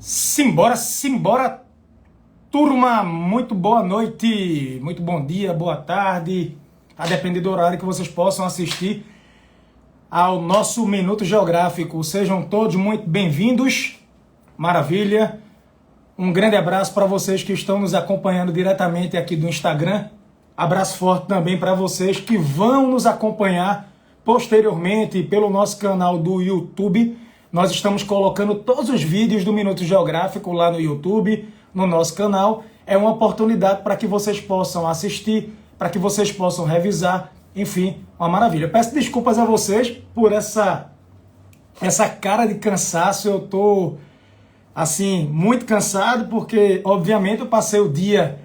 Simbora, simbora, turma! Muito boa noite, muito bom dia, boa tarde, a depender do horário que vocês possam assistir ao nosso Minuto Geográfico. Sejam todos muito bem-vindos, maravilha. Um grande abraço para vocês que estão nos acompanhando diretamente aqui do Instagram. Abraço forte também para vocês que vão nos acompanhar posteriormente pelo nosso canal do YouTube. Nós estamos colocando todos os vídeos do Minuto Geográfico lá no YouTube, no nosso canal. É uma oportunidade para que vocês possam assistir, para que vocês possam revisar. Enfim, uma maravilha. Peço desculpas a vocês por essa cara de cansaço. Eu tô assim, muito cansado, porque obviamente eu passei o dia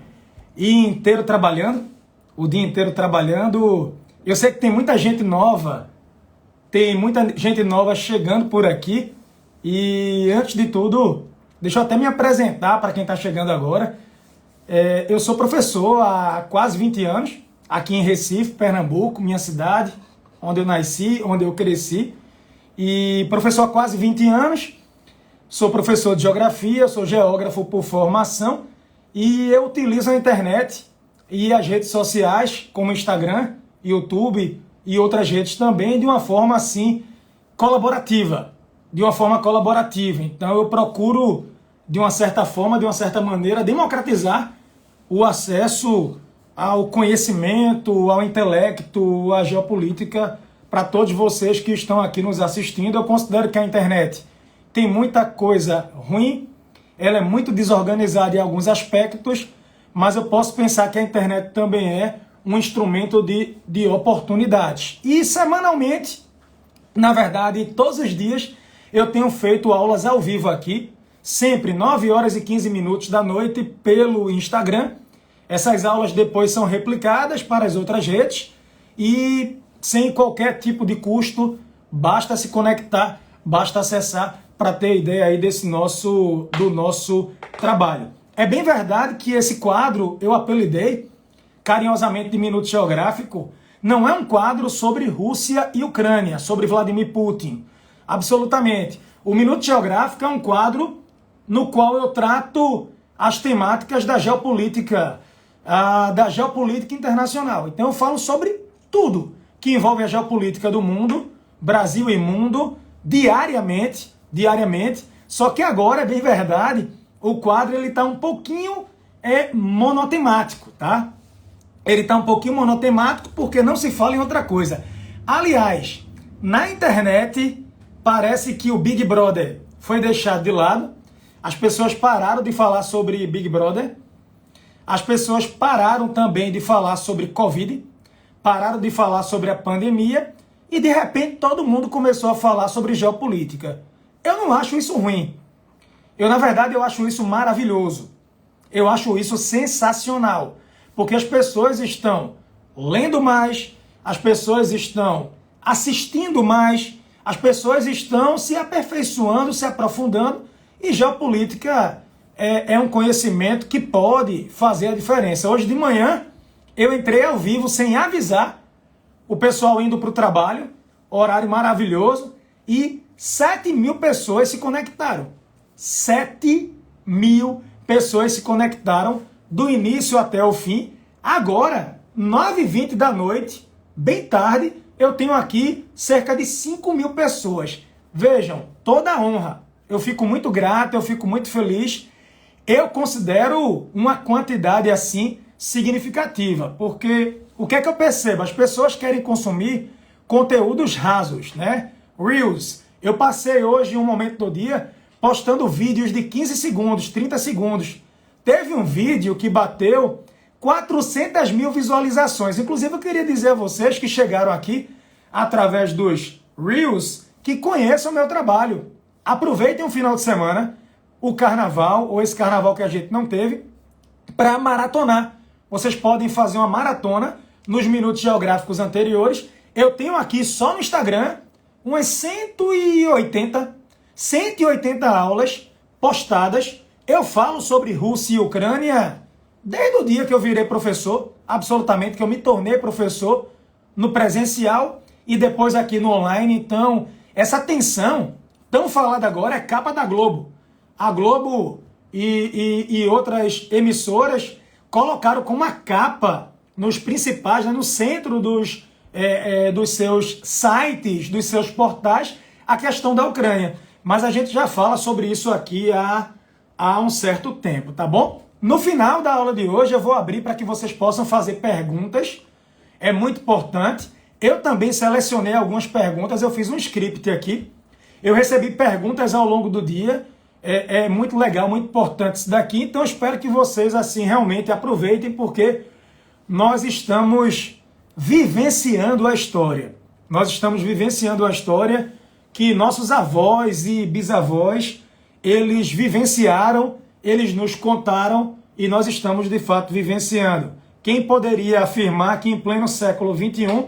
inteiro trabalhando. Eu sei que tem muita gente nova chegando por aqui. E antes de tudo, deixa eu até me apresentar para quem está chegando agora. Eu sou professor há quase 20 anos, aqui em Recife, Pernambuco, minha cidade, onde eu nasci, onde eu cresci. E professor há quase 20 anos, sou professor de geografia, sou geógrafo por formação. E eu utilizo a internet e as redes sociais, como Instagram, YouTube e outras redes também, de uma forma assim colaborativa. Então eu procuro, de uma certa forma, de uma certa maneira, democratizar o acesso ao conhecimento, ao intelecto, à geopolítica para todos vocês que estão aqui nos assistindo. Eu considero que a internet tem muita coisa ruim, ela é muito desorganizada em alguns aspectos, mas eu posso pensar que a internet também é um instrumento de oportunidades. E semanalmente, na verdade, todos os dias, eu tenho feito aulas ao vivo aqui, sempre 9 horas e 15 minutos da noite pelo Instagram. Essas aulas depois são replicadas para as outras redes e sem qualquer tipo de custo, basta se conectar, basta acessar para ter ideia aí do nosso trabalho. É bem verdade que esse quadro eu apelidei carinhosamente de Minuto Geográfico. Não é um quadro sobre Rússia e Ucrânia, sobre Vladimir Putin. Absolutamente. O Minuto Geográfico é um quadro no qual eu trato as temáticas da geopolítica internacional. Então eu falo sobre tudo que envolve a geopolítica do mundo, Brasil e mundo, diariamente. Só que agora, é bem verdade, o quadro ele está um pouquinho monotemático, tá? Ele está um pouquinho monotemático porque não se fala em outra coisa. Aliás, na internet parece que o Big Brother foi deixado de lado. As pessoas pararam de falar sobre Big Brother. As pessoas pararam também de falar sobre Covid. Pararam de falar sobre a pandemia. E de repente todo mundo começou a falar sobre geopolítica. Eu não acho isso ruim. Na verdade, eu acho isso maravilhoso. Eu acho isso sensacional. Porque as pessoas estão lendo mais, as pessoas estão assistindo mais, as pessoas estão se aperfeiçoando, se aprofundando, e geopolítica é um conhecimento que pode fazer a diferença. Hoje de manhã, eu entrei ao vivo sem avisar, o pessoal indo para o trabalho, horário maravilhoso, e 7.000 pessoas se conectaram. 7.000 pessoas se conectaram do início até o fim. Agora, 9h20 da noite, bem tarde, eu tenho aqui cerca de 5.000 pessoas. Vejam, toda a honra. Eu fico muito grato, eu fico muito feliz. Eu considero uma quantidade assim significativa, porque o que é que eu percebo? As pessoas querem consumir conteúdos rasos, né? Reels. Eu passei hoje um momento do dia postando vídeos de 15 segundos, 30 segundos. Teve um vídeo que bateu 400.000 visualizações. Inclusive, eu queria dizer a vocês que chegaram aqui através dos Reels que conheçam o meu trabalho. Aproveitem o final de semana, o carnaval, ou esse carnaval que a gente não teve, para maratonar. Vocês podem fazer uma maratona nos Minutos Geográficos anteriores. Eu tenho aqui só no Instagram umas 180 aulas postadas. Eu falo sobre Rússia e Ucrânia desde o dia que eu virei professor, absolutamente, que eu me tornei professor no presencial e depois aqui no online. Então, essa tensão tão falada agora é capa da Globo. a Globo e outras emissoras colocaram como uma capa nos principais, né, no centro dos seus sites, dos seus portais, a questão da Ucrânia. Mas a gente já fala sobre isso aqui há um certo tempo, tá bom? No final da aula de hoje eu vou abrir para que vocês possam fazer perguntas. É muito importante. Eu também selecionei algumas perguntas, eu fiz um script aqui. Eu recebi perguntas ao longo do dia. É muito legal, muito importante isso daqui. Então eu espero que vocês assim realmente aproveitem, porque nós estamos vivenciando a história. Nós estamos vivenciando a história que nossos avós e bisavós, eles vivenciaram, eles nos contaram e nós estamos de fato vivenciando. Quem poderia afirmar que em pleno século XXI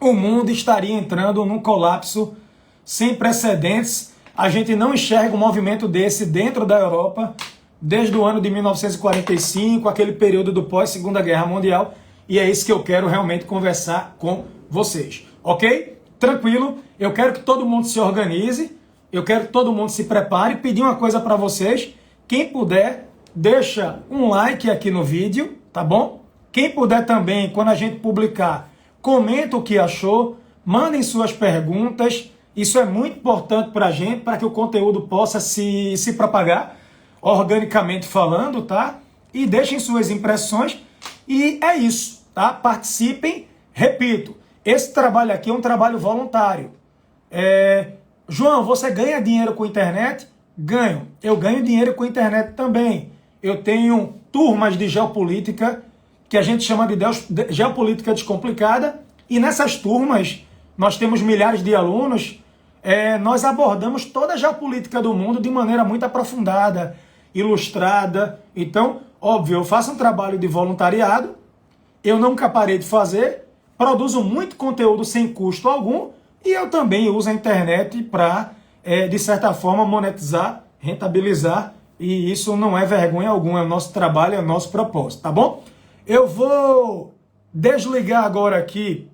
o mundo estaria entrando num colapso sem precedentes? A gente não enxerga um movimento desse dentro da Europa desde o ano de 1945, aquele período do pós-Segunda Guerra Mundial, e é isso que eu quero realmente conversar com vocês, ok? Tranquilo? Eu quero que todo mundo se organize, eu quero que todo mundo se prepare. Pedir uma coisa para vocês: quem puder, deixa um like aqui no vídeo, tá bom? Quem puder também, quando a gente publicar, comenta o que achou, mandem suas perguntas. Isso é muito importante para a gente, para que o conteúdo possa se propagar, organicamente falando, tá? E deixem suas impressões. E é isso, tá? Participem. Repito, esse trabalho aqui é um trabalho voluntário. João, você ganha dinheiro com a internet? Ganho. Eu ganho dinheiro com a internet também. Eu tenho turmas de geopolítica, que a gente chama de geopolítica descomplicada, e nessas turmas nós temos milhares de alunos. Nós abordamos toda a geopolítica do mundo de maneira muito aprofundada, ilustrada. Então, óbvio, eu faço um trabalho de voluntariado, eu nunca parei de fazer, produzo muito conteúdo sem custo algum, e eu também uso a internet para, de certa forma, monetizar, rentabilizar, e isso não é vergonha alguma, é o nosso trabalho, é o nosso propósito, tá bom? Eu vou desligar agora aqui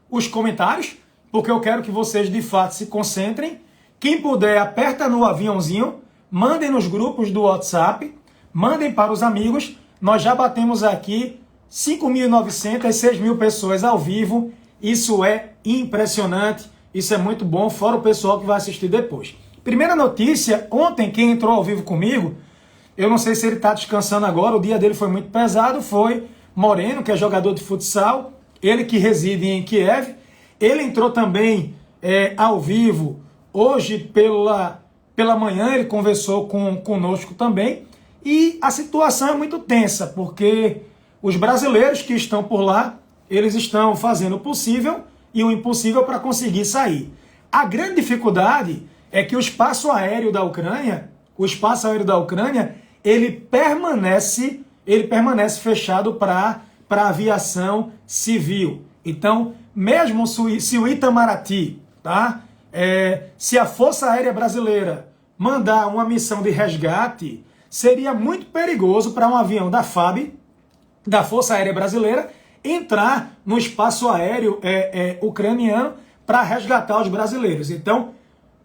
os comentários, porque eu quero que vocês de fato se concentrem. Quem puder, aperta no aviãozinho, mandem nos grupos do WhatsApp, mandem para os amigos. Nós já batemos aqui 5.900, 6.000 pessoas ao vivo. Isso é impressionante, isso é muito bom, fora o pessoal que vai assistir depois. Primeira notícia: ontem quem entrou ao vivo comigo, eu não sei se ele está descansando agora, o dia dele foi muito pesado, foi Moreno, que é jogador de futsal, ele que reside em Kiev. Ele entrou também ao vivo hoje pela manhã, ele conversou conosco também. E a situação é muito tensa, porque os brasileiros que estão por lá, eles estão fazendo o possível e o impossível para conseguir sair. A grande dificuldade é que o espaço aéreo da Ucrânia, ele permanece fechado para a aviação civil. Então, mesmo se o Itamaraty, tá? Se a Força Aérea Brasileira mandar uma missão de resgate, seria muito perigoso para um avião da FAB, da Força Aérea Brasileira, entrar no espaço aéreo ucraniano para resgatar os brasileiros. Então,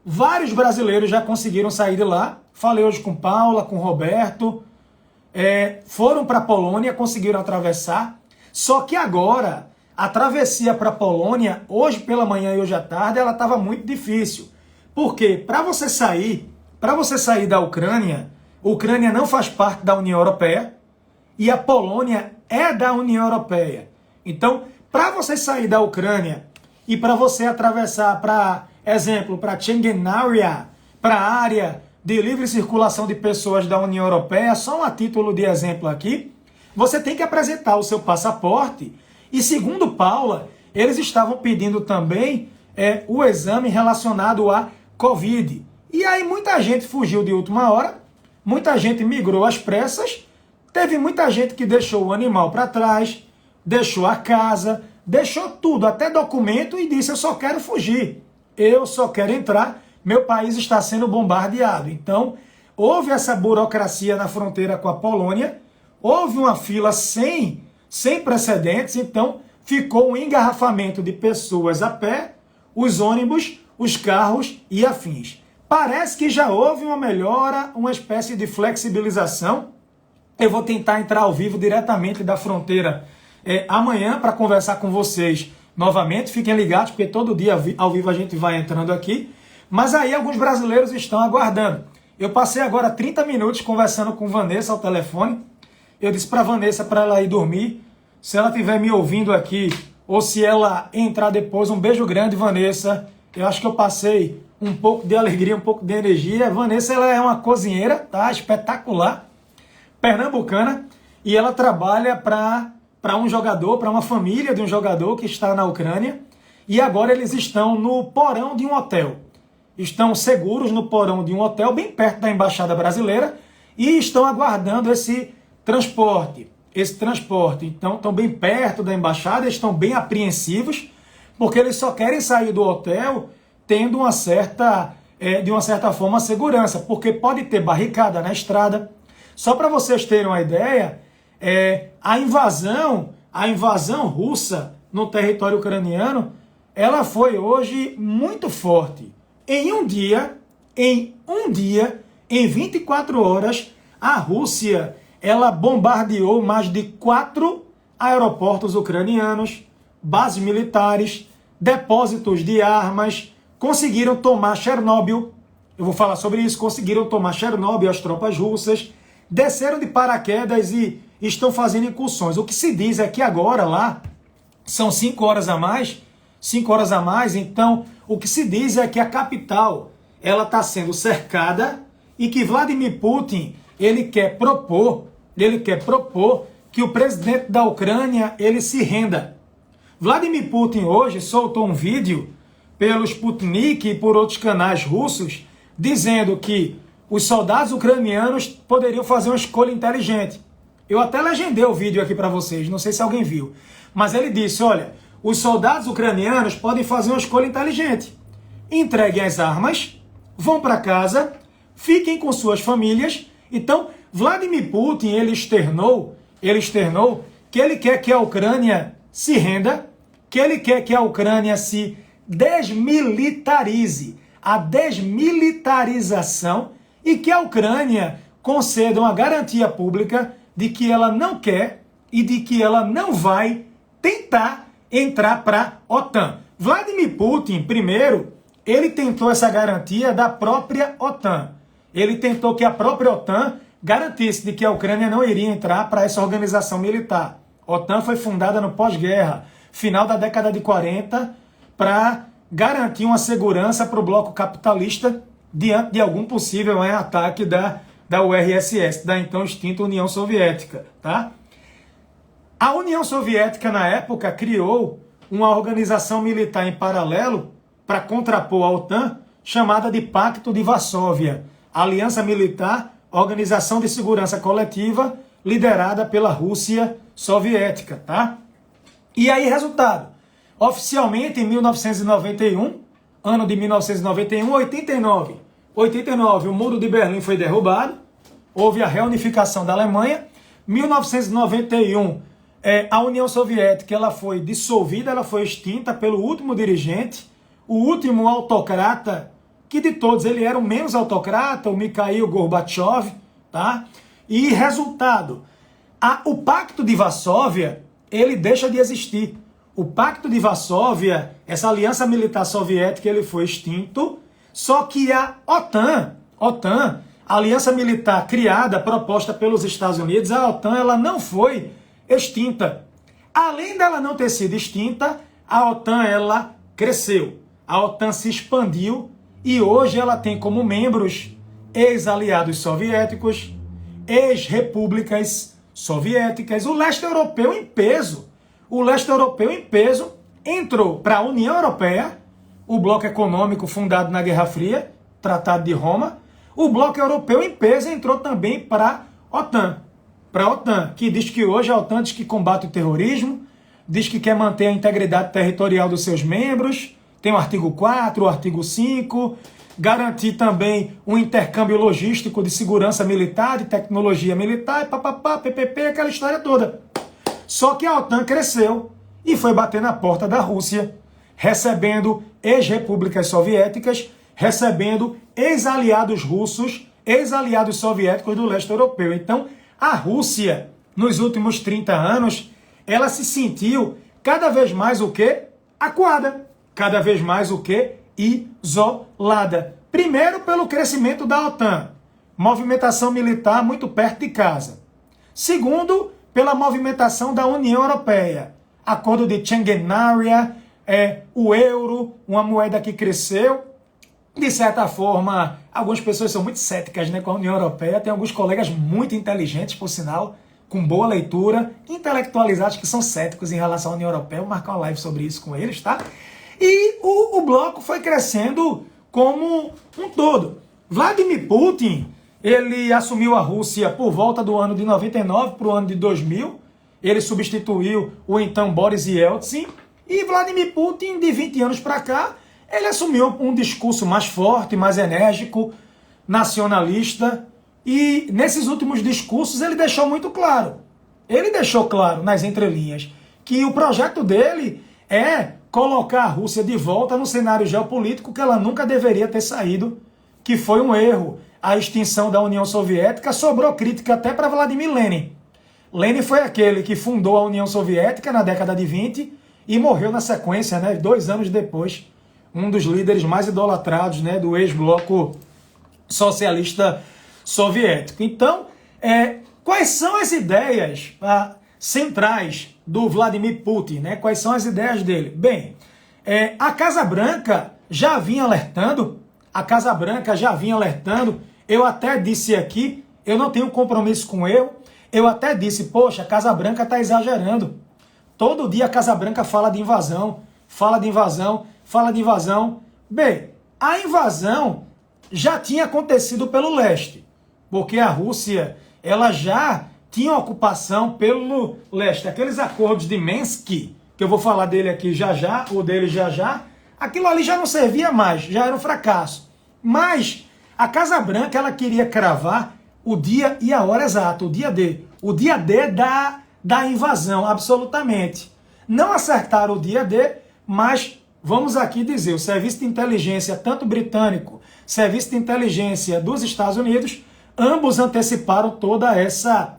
vários brasileiros já conseguiram sair de lá. Falei hoje com Paula, com Roberto, foram para a Polônia, conseguiram atravessar. Só que agora, a travessia para a Polônia, hoje pela manhã e hoje à tarde, ela estava muito difícil. Por quê? Para você sair da Ucrânia, a Ucrânia não faz parte da União Europeia e a Polônia é da União Europeia. Então, para você sair da Ucrânia e para você atravessar, para exemplo, para Chengenária, para a área de livre circulação de pessoas da União Europeia, só a título de exemplo aqui, você tem que apresentar o seu passaporte. E segundo Paula, eles estavam pedindo também o exame relacionado à Covid. E aí muita gente fugiu de última hora, muita gente migrou às pressas, teve muita gente que deixou o animal para trás, deixou a casa, deixou tudo, até documento, e disse: eu só quero fugir, eu só quero entrar, meu país está sendo bombardeado. Então, houve essa burocracia na fronteira com a Polônia, houve uma fila sem precedentes, então ficou um engarrafamento de pessoas a pé, os ônibus, os carros e afins. Parece que já houve uma melhora, uma espécie de flexibilização. Eu vou tentar entrar ao vivo diretamente da fronteira amanhã para conversar com vocês novamente. Fiquem ligados, porque todo dia ao vivo a gente vai entrando aqui. Mas aí alguns brasileiros estão aguardando. Eu passei agora 30 minutos conversando com Vanessa ao telefone. Eu disse para Vanessa para ela ir dormir. Se ela estiver me ouvindo aqui, ou se ela entrar depois, um beijo grande, Vanessa. Eu acho que eu passei um pouco de alegria, um pouco de energia. Vanessa, ela é uma cozinheira, tá? Espetacular, pernambucana, e ela trabalha para um jogador, para uma família de um jogador que está na Ucrânia, e agora eles estão no porão de um hotel. Estão seguros no porão de um hotel, bem perto da Embaixada Brasileira, e estão aguardando esse transporte. Então, estão bem perto da Embaixada, estão bem apreensivos, porque eles só querem sair do hotel tendo uma certa, de uma certa forma, segurança, porque pode ter barricada na estrada. Só para vocês terem uma ideia, a invasão russa no território ucraniano, ela foi hoje muito forte. Em 24 horas, a Rússia ela bombardeou mais de 4 aeroportos ucranianos, bases militares, depósitos de armas, conseguiram tomar Chernobyl. Eu vou falar sobre isso. Conseguiram tomar Chernobyl, as tropas russas, desceram de paraquedas e estão fazendo incursões. O que se diz é que agora lá são 5 horas a mais, então o que se diz é que a capital ela está sendo cercada e que Vladimir Putin ele quer propor que o presidente da Ucrânia ele se renda. Vladimir Putin hoje soltou um vídeo pelo Sputnik e por outros canais russos dizendo que os soldados ucranianos poderiam fazer uma escolha inteligente. Eu até legendei o vídeo aqui para vocês, não sei se alguém viu. Mas ele disse, olha, os soldados ucranianos podem fazer uma escolha inteligente. Entreguem as armas, vão para casa, fiquem com suas famílias. Então, Vladimir Putin, ele externou que ele quer que a Ucrânia se renda, que ele quer que a Ucrânia se desmilitarize, a desmilitarização, e que a Ucrânia conceda uma garantia pública de que ela não quer e de que ela não vai tentar entrar para a OTAN. Vladimir Putin, primeiro, ele tentou essa garantia da própria OTAN. Ele tentou que a própria OTAN garantisse de que a Ucrânia não iria entrar para essa organização militar. A OTAN foi fundada no pós-guerra, final da década de 40, para garantir uma segurança para o bloco capitalista diante de algum possível ataque da URSS, da então extinta União Soviética. Tá? A União Soviética, na época, criou uma organização militar em paralelo para contrapor a OTAN, chamada de Pacto de Varsóvia, Aliança Militar, Organização de Segurança Coletiva, liderada pela Rússia Soviética. Tá? E aí, resultado. Oficialmente, em 1991, ano de 1991, 89, o Muro de Berlim foi derrubado, houve a reunificação da Alemanha. 1991, a União Soviética ela foi dissolvida, ela foi extinta pelo último dirigente, o último autocrata, que de todos ele era o menos autocrata, o Mikhail Gorbachev. Tá? E resultado, o Pacto de Varsóvia, ele deixa de existir. O Pacto de Varsóvia, essa aliança militar soviética, ele foi extinto, só que a OTAN, a aliança militar criada, proposta pelos Estados Unidos, a OTAN, ela não foi extinta. Além dela não ter sido extinta, a OTAN, ela cresceu. A OTAN se expandiu e hoje ela tem como membros ex-aliados soviéticos, ex-repúblicas soviéticas, o leste europeu em peso. O leste europeu em peso entrou para a União Europeia, o bloco econômico fundado na Guerra Fria, Tratado de Roma. O bloco europeu em peso entrou também para a OTAN. Para a OTAN, que diz que hoje a OTAN diz que combate o terrorismo, diz que quer manter a integridade territorial dos seus membros, tem o artigo 4, o artigo 5, garantir também um intercâmbio logístico de segurança militar, de tecnologia militar, PPP, aquela história toda. Só que a OTAN cresceu e foi bater na porta da Rússia, recebendo ex-repúblicas soviéticas, recebendo ex-aliados russos, ex-aliados soviéticos do leste europeu. Então, a Rússia, nos últimos 30 anos, ela se sentiu cada vez mais o quê? Acuada. Cada vez mais o quê? Isolada. Primeiro, pelo crescimento da OTAN. Movimentação militar muito perto de casa. Segundo, pela movimentação da União Europeia. Acordo de Schengenária, o euro, uma moeda que cresceu. De certa forma, algumas pessoas são muito céticas, né, com a União Europeia. Tem alguns colegas muito inteligentes, por sinal, com boa leitura, intelectualizados, que são céticos em relação à União Europeia. Vou marcar uma live sobre isso com eles, tá? E o bloco foi crescendo como um todo. Vladimir Putin, ele assumiu a Rússia por volta do ano de 99 para o ano de 2000. Ele substituiu o então Boris Yeltsin. E Vladimir Putin, de 20 anos para cá, ele assumiu um discurso mais forte, mais enérgico, nacionalista. E nesses últimos discursos ele deixou muito claro. Ele deixou claro nas entrelinhas que o projeto dele é colocar a Rússia de volta no cenário geopolítico que ela nunca deveria ter saído, que foi um erro. A extinção da União Soviética sobrou crítica até para Vladimir Lenin. Lenin foi aquele que fundou a União Soviética na década de 20 e morreu na sequência, né, 2 anos depois, um dos líderes mais idolatrados, né, do ex-bloco socialista soviético. Então, quais são as ideias centrais do Vladimir Putin, né? Quais são as ideias dele? Bem, a Casa Branca já vinha alertando, eu até disse aqui, eu não tenho compromisso com eu até disse, poxa, a Casa Branca está exagerando. Todo dia a Casa Branca fala de invasão. Bem, a invasão já tinha acontecido pelo leste, porque a Rússia, ela já tinha ocupação pelo leste. Aqueles acordos de Minsk, que eu vou falar dele aqui já já, aquilo ali já não servia mais, já era um fracasso. Mas a Casa Branca, ela queria cravar o dia e a hora exata, o dia D da invasão, absolutamente. Não acertaram o dia D, mas vamos aqui dizer, o serviço de inteligência, tanto britânico, serviço de inteligência dos Estados Unidos, ambos anteciparam toda essa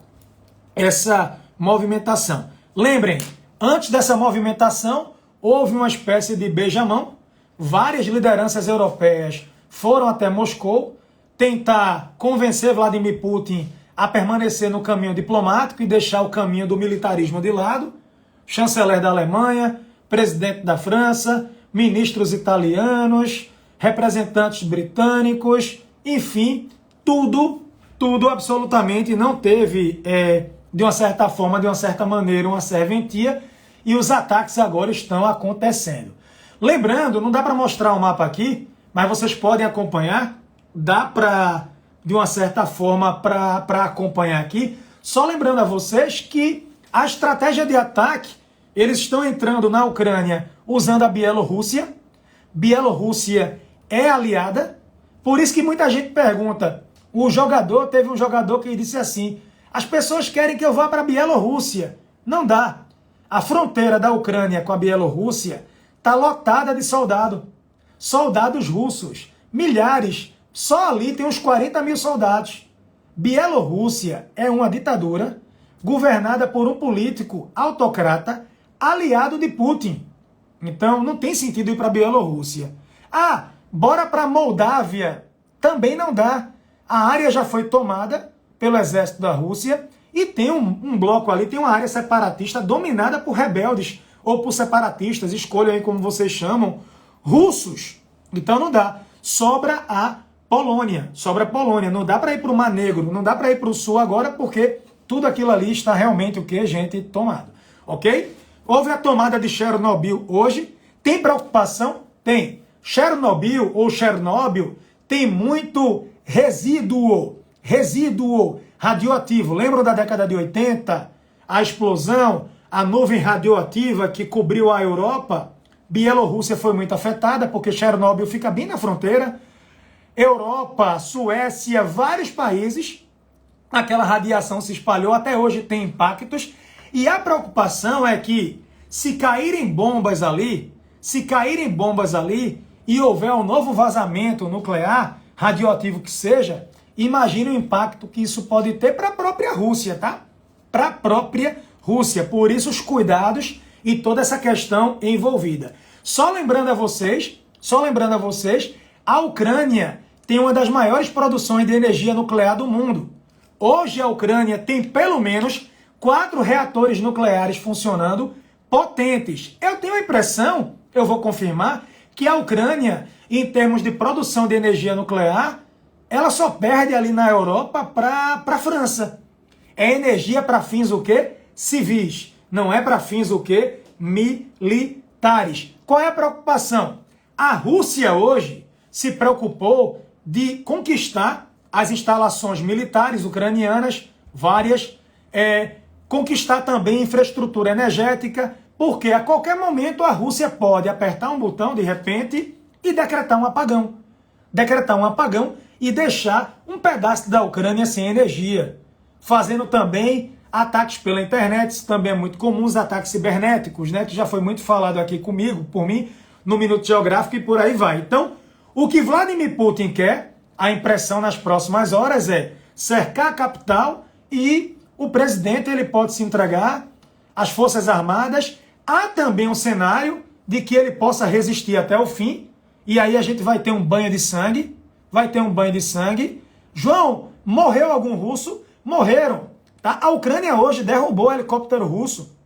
movimentação. Lembrem, antes dessa movimentação, houve uma espécie de beijamão, várias lideranças europeias foram até Moscou tentar convencer Vladimir Putin a permanecer no caminho diplomático e deixar o caminho do militarismo de lado. Chanceler da Alemanha, presidente da França, ministros italianos, representantes britânicos, enfim, tudo absolutamente não teve, de uma certa forma, de uma certa maneira, uma serventia, e os ataques agora estão acontecendo. Lembrando, não dá para mostrar o mapa aqui, mas vocês podem acompanhar, dá para, de uma certa forma, para acompanhar aqui, só lembrando a vocês que a estratégia de ataque, eles estão entrando na Ucrânia usando a Bielorrússia. Bielorrússia é aliada, por isso que muita gente pergunta, teve um jogador que disse assim, as pessoas querem que eu vá para a Bielorrússia. Não dá. A fronteira da Ucrânia com a Bielorrússia está lotada de soldados russos, milhares, só ali tem uns 40 mil soldados. Bielorrússia é uma ditadura governada por um político autocrata aliado de Putin. Então não tem sentido ir para a Bielorrússia. Bora para a Moldávia. Também não dá. A área já foi tomada pelo exército da Rússia e tem um bloco ali, tem uma área separatista dominada por rebeldes ou por separatistas, escolham aí como vocês chamam, russos. Então não dá. Sobra a Polônia. Não dá para ir para o Mar Negro, não dá para ir para o sul agora porque tudo aquilo ali está realmente o que, gente, tomado. Ok? Houve a tomada de Chernobyl hoje. Tem preocupação? Tem. Chernobyl ou Chernobyl tem muito resíduo radioativo. Lembram da década de 80? A explosão, a nuvem radioativa que cobriu a Europa? Bielorrússia foi muito afetada, porque Chernobyl fica bem na fronteira. Europa, Suécia, vários países, aquela radiação se espalhou, até hoje tem impactos. E a preocupação é que, se caírem bombas ali, e houver um novo vazamento nuclear, radioativo que seja, imagine o impacto que isso pode ter para a própria Rússia, tá? Para a própria Rússia. Por isso os cuidados e toda essa questão envolvida. Só lembrando a vocês, a Ucrânia tem uma das maiores produções de energia nuclear do mundo. Hoje a Ucrânia tem pelo menos 4 reatores nucleares funcionando potentes. Eu tenho a impressão, eu vou confirmar, que a Ucrânia, em termos de produção de energia nuclear, ela só perde ali na Europa para a França. É energia para fins o quê? Civis. Não é para fins o quê? Militares. Qual é a preocupação? A Rússia hoje se preocupou de conquistar as instalações militares ucranianas, várias, conquistar também infraestrutura energética, porque a qualquer momento a Rússia pode apertar um botão de repente e decretar um apagão. Decretar um apagão e deixar um pedaço da Ucrânia sem energia. Fazendo também ataques pela internet, isso também é muito comum, os ataques cibernéticos, né, que já foi muito falado aqui comigo, por mim, no Minuto Geográfico e por aí vai. Então, o que Vladimir Putin quer, a impressão nas próximas horas é cercar a capital e o presidente ele pode se entregar às Forças Armadas. Há também um cenário de que ele possa resistir até o fim, e aí a gente vai ter um banho de sangue, João, morreu algum russo? Morreram. Tá? A Ucrânia hoje derrubou o helicóptero russo,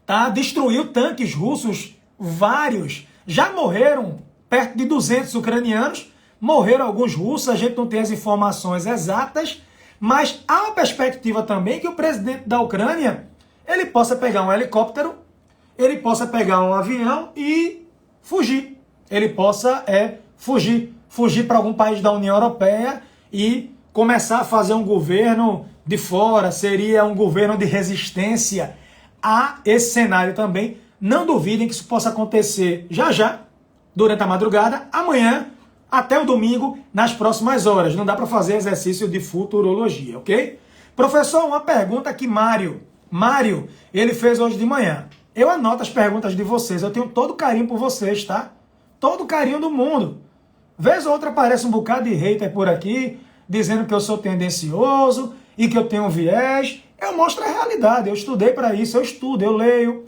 tá? Destruiu tanques russos, vários. Já morreram perto de 200 ucranianos, morreram alguns russos, a gente não tem as informações exatas, mas há uma perspectiva também que o presidente da Ucrânia ele possa pegar um helicóptero, ele possa pegar um avião e fugir. Ele possa fugir para algum país da União Europeia e começar a fazer um governo de fora, seria um governo de resistência a esse cenário também. Não duvidem que isso possa acontecer já, durante a madrugada, amanhã, até o domingo, nas próximas horas. Não dá para fazer exercício de futurologia, ok? Professor, uma pergunta que Mário, ele fez hoje de manhã. Eu anoto as perguntas de vocês, eu tenho todo carinho por vocês, tá? Todo carinho do mundo. Vez ou outra aparece um bocado de hater por aqui, dizendo que eu sou tendencioso e que eu tenho um viés. Eu mostro a realidade, eu estudei para isso, eu estudo, eu leio,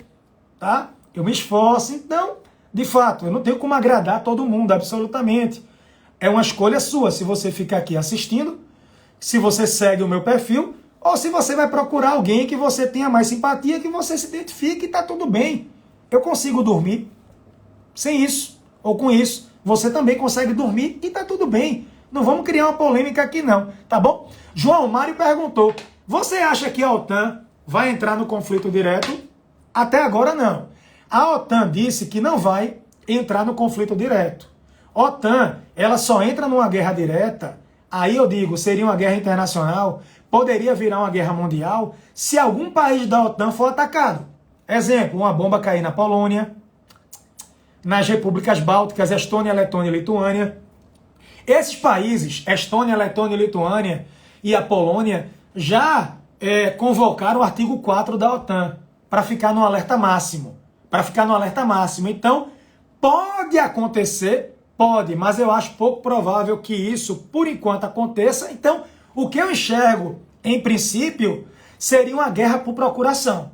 tá? Eu me esforço, então, de fato, eu não tenho como agradar todo mundo, absolutamente. É uma escolha sua, se você fica aqui assistindo, se você segue o meu perfil, ou se você vai procurar alguém que você tenha mais simpatia, que você se identifique e tá tudo bem. Eu consigo dormir sem isso, ou com isso. Você também consegue dormir e tá tudo bem. Não vamos criar uma polêmica aqui não, tá bom? João Mário perguntou, você acha que a OTAN vai entrar no conflito direto? Até agora não. A OTAN disse que não vai entrar no conflito direto. A OTAN, ela só entra numa guerra direta, aí eu digo, seria uma guerra internacional, poderia virar uma guerra mundial, se algum país da OTAN for atacado. Exemplo, uma bomba cair na Polônia, nas repúblicas bálticas, Estônia, Letônia e Lituânia. Esses países, Estônia, Letônia e Lituânia e a Polônia, já convocaram o artigo 4 da OTAN para ficar no alerta máximo. Então, pode acontecer, pode, mas eu acho pouco provável que isso, por enquanto, aconteça. Então, o que eu enxergo, em princípio, seria uma guerra por procuração.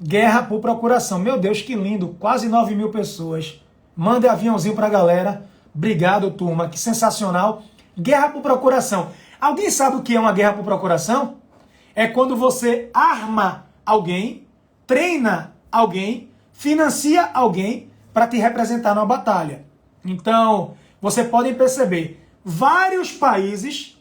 Guerra por procuração. Meu Deus, que lindo. Quase 9 mil pessoas. Mande aviãozinho pra galera. Obrigado, turma. Que sensacional. Guerra por procuração. Alguém sabe o que é uma guerra por procuração? É quando você arma alguém, treina alguém, financia alguém para te representar numa batalha. Então, vocês podem perceber, vários países,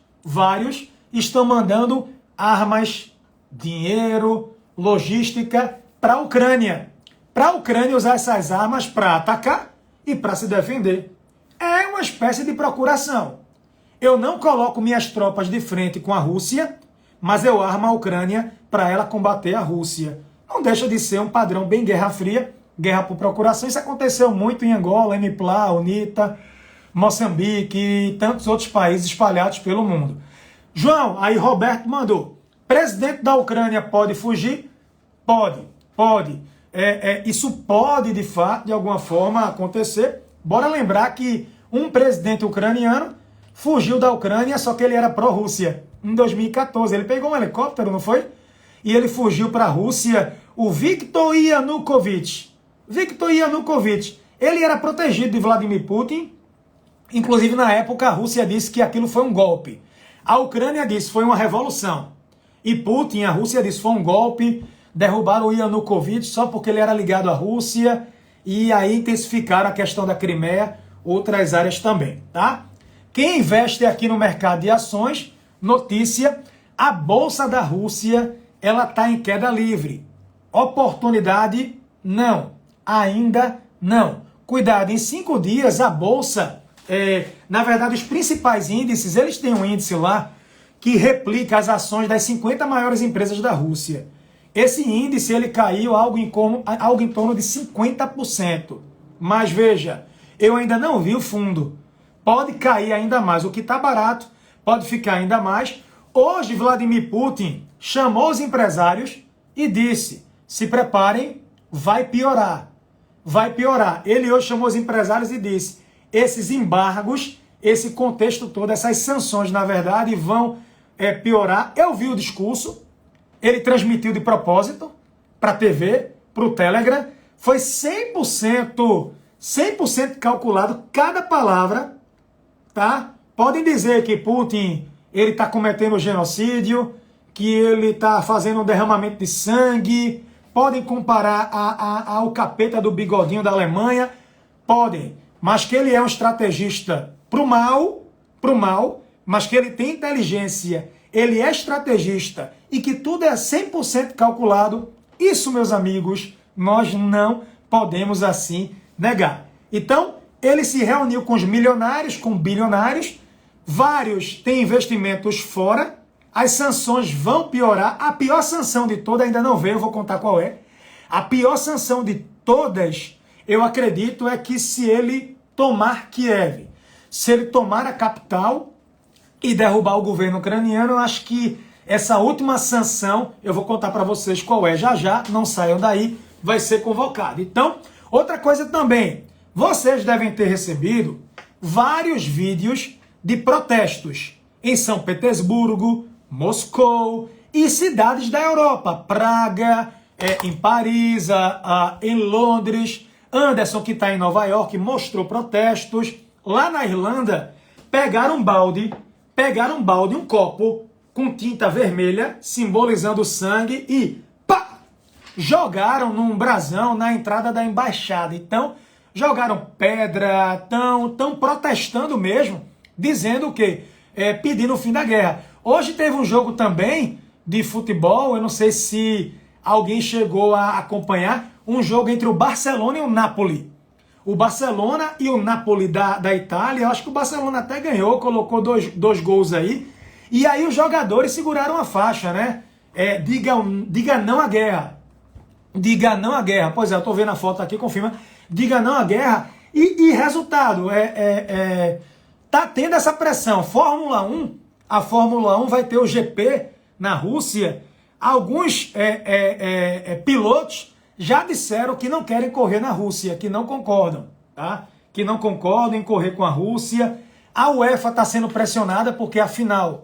estão mandando armas, dinheiro, logística para a Ucrânia. Para a Ucrânia usar essas armas para atacar e para se defender. É uma espécie de procuração. Eu não coloco minhas tropas de frente com a Rússia, mas eu armo a Ucrânia para ela combater a Rússia. Não deixa de ser um padrão bem Guerra Fria, guerra por procuração. Isso aconteceu muito em Angola, MPLA, UNITA, Moçambique e tantos outros países espalhados pelo mundo. João, aí Roberto mandou. Presidente da Ucrânia pode fugir? Pode. Isso pode, de fato, de alguma forma acontecer. Bora lembrar que um presidente ucraniano fugiu da Ucrânia, só que ele era pró-Rússia. Em 2014, ele pegou um helicóptero, não foi? E ele fugiu para a Rússia, o Viktor Yanukovych. Viktor Yanukovych, ele era protegido de Vladimir Putin. Inclusive, na época, a Rússia disse que aquilo foi um golpe. A Ucrânia disse que foi uma revolução. E Putin, a Rússia disse que foi um golpe, derrubaram o Yanukovych só porque ele era ligado à Rússia, e aí intensificaram a questão da Crimeia, outras áreas também, tá? Quem investe aqui no mercado de ações, notícia, a Bolsa da Rússia, ela está em queda livre. Oportunidade, não. Ainda não. Cuidado, em 5 dias a Bolsa, na verdade os principais índices, eles têm um índice lá que replica as ações das 50 maiores empresas da Rússia. Esse índice ele caiu algo em torno de 50%. Mas veja, eu ainda não vi o fundo. Pode cair ainda mais. O que está barato pode ficar ainda mais. Hoje, Vladimir Putin chamou os empresários e disse, se preparem, vai piorar. Vai piorar. Ele hoje chamou os empresários e disse, esses embargos, esse contexto todo, essas sanções, na verdade, vão piorar. Eu vi o discurso, ele transmitiu de propósito para a TV, para o Telegram, foi 100% calculado cada palavra, tá? Podem dizer que Putin ele está cometendo genocídio, que ele está fazendo um derramamento de sangue, podem comparar ao capeta do bigodinho da Alemanha, podem, mas que ele é um estrategista pro mal, mas que ele tem inteligência, ele é estrategista e que tudo é 100% calculado, isso, meus amigos, nós não podemos assim negar. Então, ele se reuniu com os milionários, com bilionários, vários têm investimentos fora, as sanções vão piorar, a pior sanção de todas ainda não veio, eu vou contar qual é. A pior sanção de todas, eu acredito, é que se ele tomar Kiev, se ele tomar a capital e derrubar o governo ucraniano, eu acho que essa última sanção, eu vou contar para vocês qual é já, não saiam daí, vai ser convocado. Então, outra coisa também, vocês devem ter recebido vários vídeos de protestos em São Petersburgo, Moscou e cidades da Europa, Praga, em Paris, em Londres. Anderson, que está em Nova York, mostrou protestos. Lá na Irlanda, pegaram um balde, um copo com tinta vermelha, simbolizando sangue, e pá! Jogaram num brasão na entrada da embaixada. Então, jogaram pedra, estão protestando mesmo, dizendo o quê? Pedindo o fim da guerra. Hoje teve um jogo também de futebol, eu não sei se alguém chegou a acompanhar, um jogo entre o Barcelona e o Napoli. O Barcelona e o Napoli da Itália, eu acho que o Barcelona até ganhou, colocou dois gols aí, e aí os jogadores seguraram a faixa, né? Diga não à guerra. Diga não à guerra. Pois é, eu tô vendo a foto aqui, confirma. Diga não à guerra. E resultado, tá tendo essa pressão. A Fórmula 1 vai ter o GP na Rússia. Alguns pilotos já disseram que não querem correr na Rússia, que não concordam, tá? Que não concordam em correr com a Rússia. A UEFA está sendo pressionada porque a final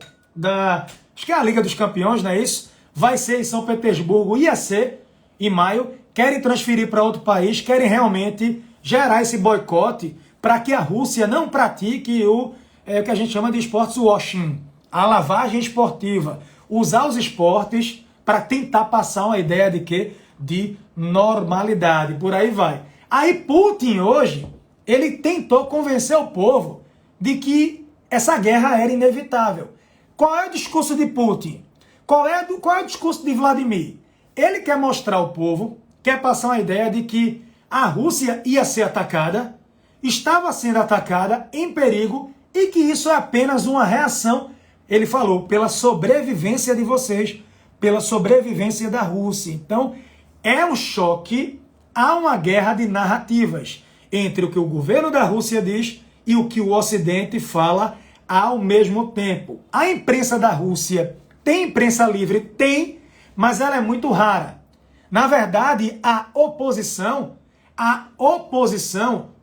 acho que é a Liga dos Campeões, não é isso? Vai ser em São Petersburgo, ia ser em maio. Querem transferir para outro país, querem realmente gerar esse boicote para que a Rússia não pratique o que a gente chama de sports washing, a lavagem esportiva. Usar os esportes para tentar passar uma ideia de quê? De normalidade. Por aí vai. Aí Putin hoje, ele tentou convencer o povo de que essa guerra era inevitável. Qual é o discurso de Putin? Qual é o discurso de Vladimir? Ele quer mostrar ao povo, quer passar uma ideia de que a Rússia ia ser atacada, estava sendo atacada, em perigo, e que isso é apenas uma reação, ele falou, pela sobrevivência de vocês, pela sobrevivência da Rússia. Então, é um choque, há uma guerra de narrativas entre o que o governo da Rússia diz e o que o Ocidente fala ao mesmo tempo. A imprensa da Rússia tem imprensa livre? Tem, mas ela é muito rara. Na verdade, a oposição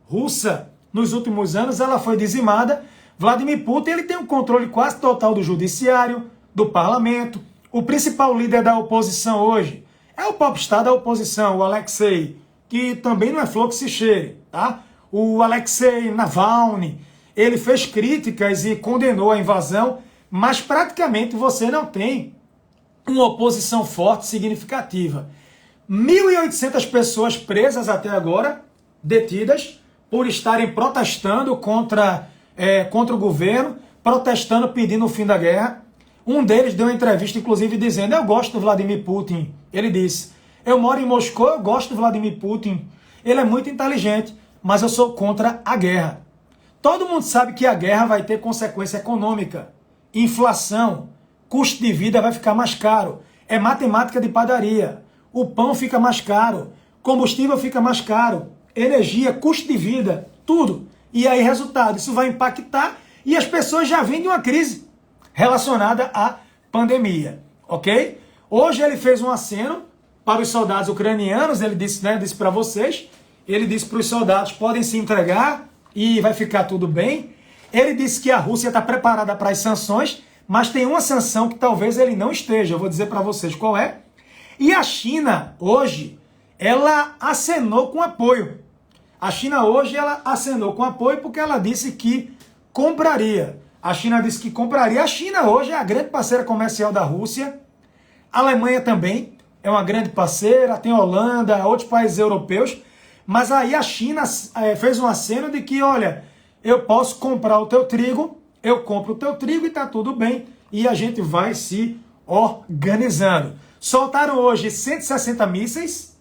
russa nos últimos anos ela foi dizimada. Vladimir Putin ele tem um controle quase total do judiciário, do parlamento. O principal líder da oposição hoje é o popstar da oposição, o Alexei, que também não é flor que se cheire, tá? O Alexei Navalny, ele fez críticas e condenou a invasão, mas praticamente você não tem uma oposição forte, significativa. 1.800 pessoas presas até agora, detidas, por estarem protestando contra o governo, protestando, pedindo o fim da guerra. Um deles deu uma entrevista, inclusive, dizendo: eu gosto do Vladimir Putin. Ele disse: eu moro em Moscou, eu gosto do Vladimir Putin. Ele é muito inteligente, mas eu sou contra a guerra. Todo mundo sabe que a guerra vai ter consequência econômica. Inflação, custo de vida vai ficar mais caro. É matemática de padaria. O pão fica mais caro, combustível fica mais caro, energia, custo de vida, tudo. E aí, resultado, isso vai impactar e as pessoas já vêm de uma crise relacionada à pandemia, ok? Hoje ele fez um aceno para os soldados ucranianos, ele disse, disse para vocês, ele disse para os soldados: podem se entregar e vai ficar tudo bem. Ele disse que a Rússia está preparada para as sanções, mas tem uma sanção que talvez ele não esteja, eu vou dizer para vocês qual é. E a China, hoje, ela acenou com apoio. A China hoje, ela acenou com apoio porque ela disse que compraria. A China disse que compraria. A China hoje é a grande parceira comercial da Rússia. A Alemanha também é uma grande parceira, tem a Holanda, outros países europeus. Mas aí a China fez um aceno de que, olha, eu posso comprar o teu trigo, eu compro o teu trigo e tá tudo bem. E a gente vai se organizando. Soltaram hoje 160 mísseis.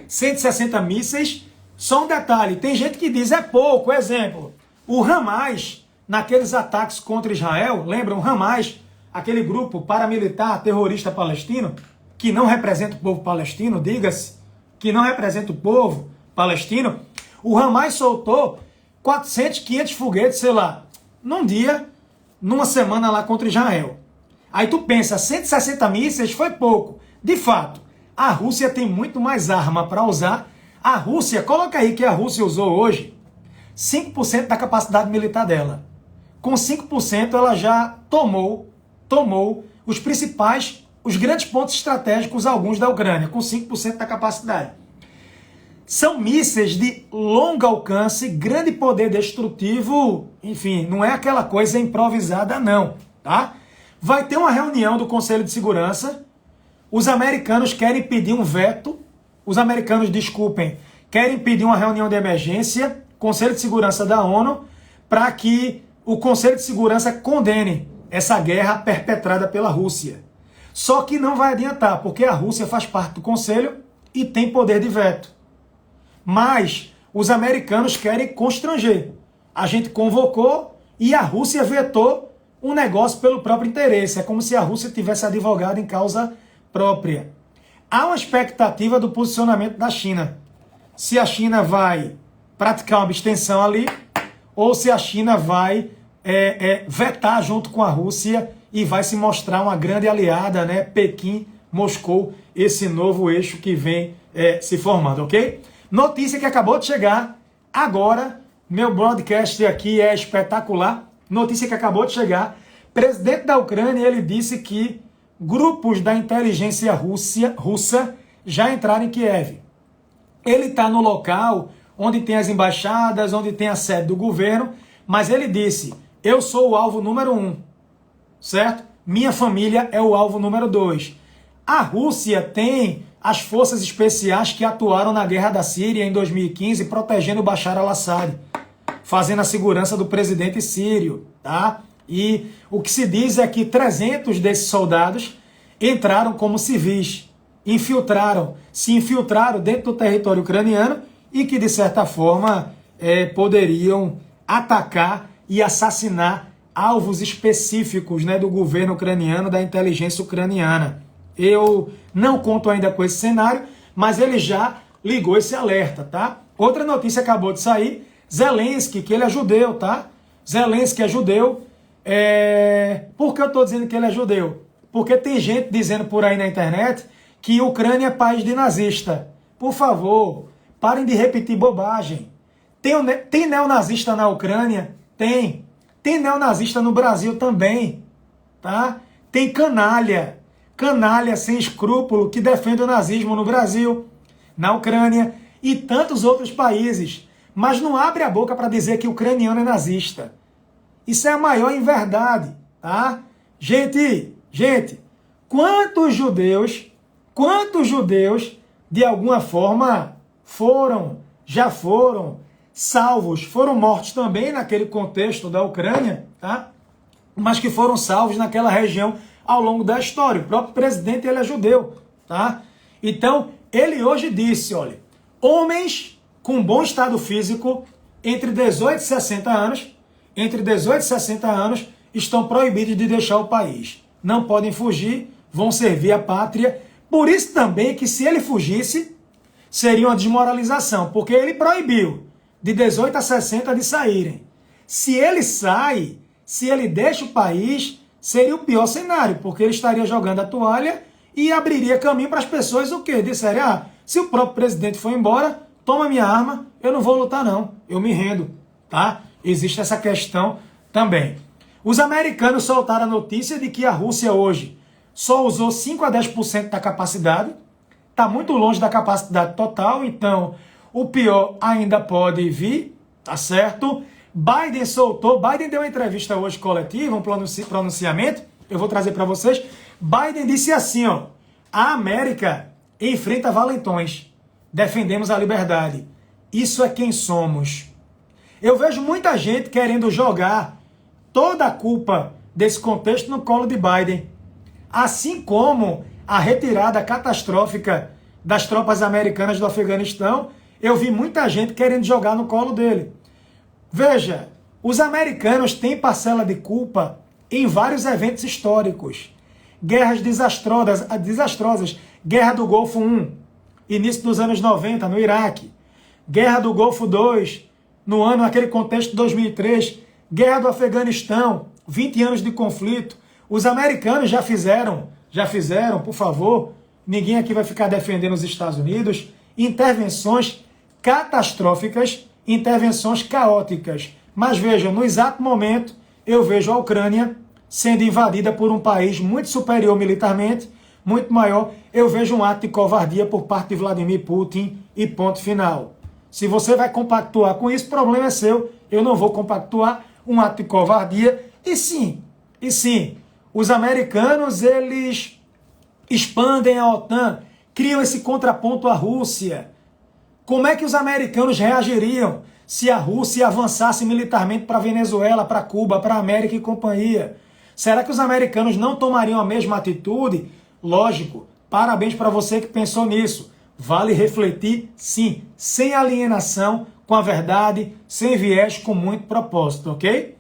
160 mísseis. Só um detalhe, tem gente que diz é pouco. Exemplo, o Hamas, naqueles ataques contra Israel, lembram? O Hamas, aquele grupo paramilitar terrorista palestino, que não representa o povo palestino, diga-se, que não representa o povo palestino. O Hamas soltou 400, 500 foguetes, sei lá, num dia, numa semana lá contra Israel. Aí tu pensa, 160 mísseis foi pouco. De fato, a Rússia tem muito mais arma para usar. A Rússia, coloca aí que a Rússia usou hoje 5% da capacidade militar dela. Com 5% ela já tomou os principais, os grandes pontos estratégicos, alguns da Ucrânia, com 5% da capacidade. São mísseis de longo alcance, grande poder destrutivo, enfim, não é aquela coisa improvisada não, tá? Vai ter uma reunião do Conselho de Segurança, os americanos querem pedir um veto, querem pedir uma reunião de emergência, Conselho de Segurança da ONU, para que o Conselho de Segurança condene essa guerra perpetrada pela Rússia. Só que não vai adiantar, porque a Rússia faz parte do Conselho e tem poder de veto. Mas os americanos querem constranger. A gente convocou e a Rússia vetou um negócio pelo próprio interesse. É como se a Rússia tivesse advogado em causa própria. Há uma expectativa do posicionamento da China. Se a China vai praticar uma abstenção ali, ou se a China vai vetar junto com a Rússia e vai se mostrar uma grande aliada, né? Pequim, Moscou, esse novo eixo que vem se formando, ok? Notícia que acabou de chegar agora, meu broadcast aqui é espetacular. Notícia que acabou de chegar. Presidente da Ucrânia, ele disse que grupos da inteligência russa já entraram em Kiev. Ele está no local onde tem as embaixadas, onde tem a sede do governo, mas ele disse: eu sou o alvo número 1, certo? Minha família é o alvo número 2. A Rússia tem as forças especiais que atuaram na guerra da Síria em 2015, protegendo Bashar al-Assad, fazendo a segurança do presidente sírio, tá? E o que se diz é que 300 desses soldados entraram como civis, se infiltraram dentro do território ucraniano e que, de certa forma, poderiam atacar e assassinar alvos específicos, né, do governo ucraniano, da inteligência ucraniana. Eu não conto ainda com esse cenário, mas ele já ligou esse alerta, tá? Outra notícia acabou de sair, Zelensky, que ele é judeu, tá? Zelensky é judeu. Por que eu estou dizendo que ele é judeu? Porque tem gente dizendo por aí na internet que Ucrânia é país de nazista. Por favor, parem de repetir bobagem. Tem neonazista na Ucrânia? Tem. Tem neonazista no Brasil também. Tá? Tem canalha sem escrúpulo que defende o nazismo no Brasil, na Ucrânia e tantos outros países. Mas não abre a boca para dizer que o ucraniano é nazista. Isso é a maior inverdade. Tá? Gente, quantos judeus, de alguma forma, já foram salvos, foram mortos também naquele contexto da Ucrânia, tá? Mas que foram salvos naquela região ao longo da história. O próprio presidente, ele é judeu, tá? Então, ele hoje disse, olha, homens com bom estado físico, entre 18 e 60 anos, estão proibidos de deixar o país. Não podem fugir, vão servir a pátria. Por isso também que se ele fugisse, seria uma desmoralização, porque ele proibiu de 18 a 60 de saírem. Se ele sai, se ele deixa o país, seria o pior cenário, porque ele estaria jogando a toalha e abriria caminho para as pessoas o quê? Disserem, se o próprio presidente for embora, toma minha arma, eu não vou lutar não, eu me rendo, tá? Existe essa questão também. Os americanos soltaram a notícia de que a Rússia hoje só usou 5 a 10% da capacidade, está muito longe da capacidade total, então o pior ainda pode vir, tá certo? Biden deu uma entrevista hoje coletiva, um pronunciamento, eu vou trazer para vocês. Biden disse assim, ó, a América enfrenta valentões, defendemos a liberdade, isso é quem somos. Eu vejo muita gente querendo jogar toda a culpa desse contexto no colo de Biden, assim como a retirada catastrófica das tropas americanas do Afeganistão, eu vi muita gente querendo jogar no colo dele. Veja, os americanos têm parcela de culpa em vários eventos históricos. Guerras desastrosas. Guerra do Golfo I, início dos anos 90, no Iraque. Guerra do Golfo II, naquele contexto de 2003. Guerra do Afeganistão, 20 anos de conflito. Os americanos já fizeram, por favor, ninguém aqui vai ficar defendendo os Estados Unidos, intervenções catastróficas, intervenções caóticas. Mas vejam, no exato momento, eu vejo a Ucrânia sendo invadida por um país muito superior militarmente, muito maior. Eu vejo um ato de covardia por parte de Vladimir Putin e ponto final. Se você vai compactuar com isso, o problema é seu. Eu não vou compactuar. Um ato de covardia. E sim, os americanos, eles expandem a OTAN, criam esse contraponto à Rússia. Como é que os americanos reagiriam se a Rússia avançasse militarmente para a Venezuela, para Cuba, para a América e companhia? Será que os americanos não tomariam a mesma atitude? Lógico, parabéns para você que pensou nisso. Vale refletir, sim, sem alienação, com a verdade, sem viés, com muito propósito, ok?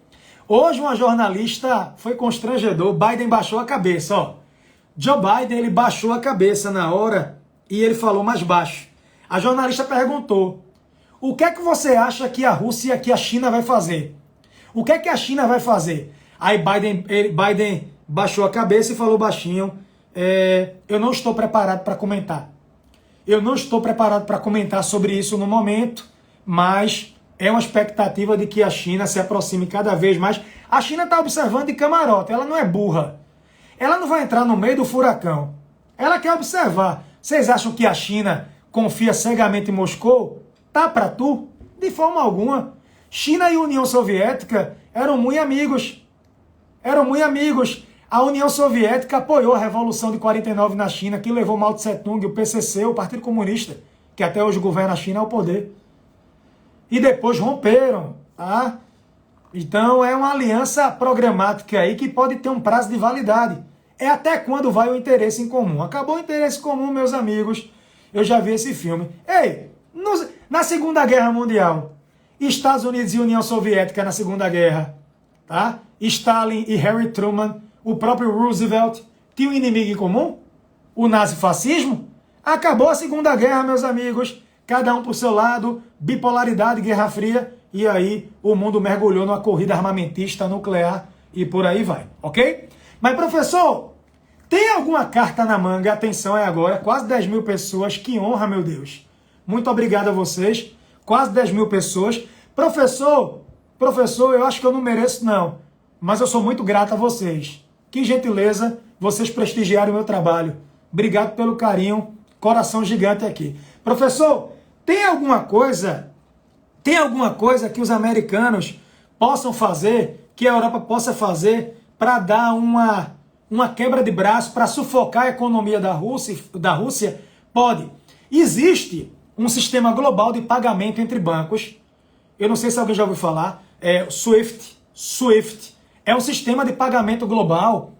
Hoje uma jornalista foi constrangedor, Biden baixou a cabeça, ó. Joe Biden, ele baixou a cabeça na hora e ele falou mais baixo. A jornalista perguntou, o que é que você acha que a Rússia, que a China vai fazer? O que é que a China vai fazer? Aí Biden baixou a cabeça e falou baixinho, eu não estou preparado para comentar. Eu não estou preparado para comentar sobre isso no momento, mas é uma expectativa de que a China se aproxime cada vez mais. A China está observando de camarote, ela não é burra. Ela não vai entrar no meio do furacão. Ela quer observar. Vocês acham que a China confia cegamente em Moscou? Tá para tu? De forma alguma. China e União Soviética eram muito amigos. A União Soviética apoiou a Revolução de 49 na China, que levou Mao Tse-tung, o PCC, o Partido Comunista, que até hoje governa a China, ao poder. E depois romperam, tá? Então é uma aliança programática aí que pode ter um prazo de validade. É até quando vai o interesse em comum. Acabou o interesse comum, meus amigos. Eu já vi esse filme. Ei, na Segunda Guerra Mundial, Estados Unidos e União Soviética na Segunda Guerra, tá? Stalin e Harry Truman, o próprio Roosevelt, tinham um inimigo em comum? O nazifascismo? Acabou a Segunda Guerra, meus amigos. Cada um por seu lado, bipolaridade, Guerra Fria, e aí o mundo mergulhou numa corrida armamentista nuclear e por aí vai, ok? Mas, professor, tem alguma carta na manga? Atenção, é agora, quase 10 mil pessoas, que honra, meu Deus. Muito obrigado a vocês. quase 10 mil pessoas. Professor, eu acho que eu não mereço não, mas eu sou muito grato a vocês. Que gentileza vocês prestigiaram o meu trabalho. Obrigado pelo carinho, coração gigante aqui. Professor, tem alguma coisa que os americanos possam fazer, que a Europa possa fazer para dar uma quebra de braço, para sufocar a economia da Rússia? Pode. Existe um sistema global de pagamento entre bancos. Eu não sei se alguém já ouviu falar. SWIFT. SWIFT é um sistema de pagamento global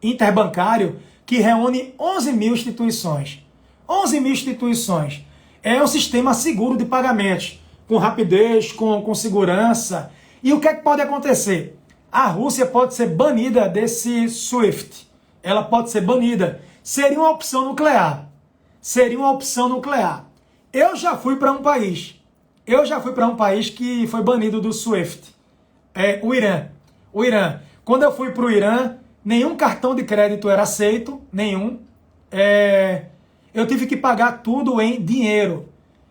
interbancário que reúne 11 mil instituições. 11 mil instituições. É um sistema seguro de pagamentos, com rapidez, com segurança. E o que é que pode acontecer? A Rússia pode ser banida desse SWIFT. Ela pode ser banida. Seria uma opção nuclear. Seria uma opção nuclear. Eu já fui para um país. Que foi banido do SWIFT. O Irã. O Irã. Quando eu fui para o Irã, nenhum cartão de crédito era aceito. Nenhum. Eu tive que pagar tudo em dinheiro.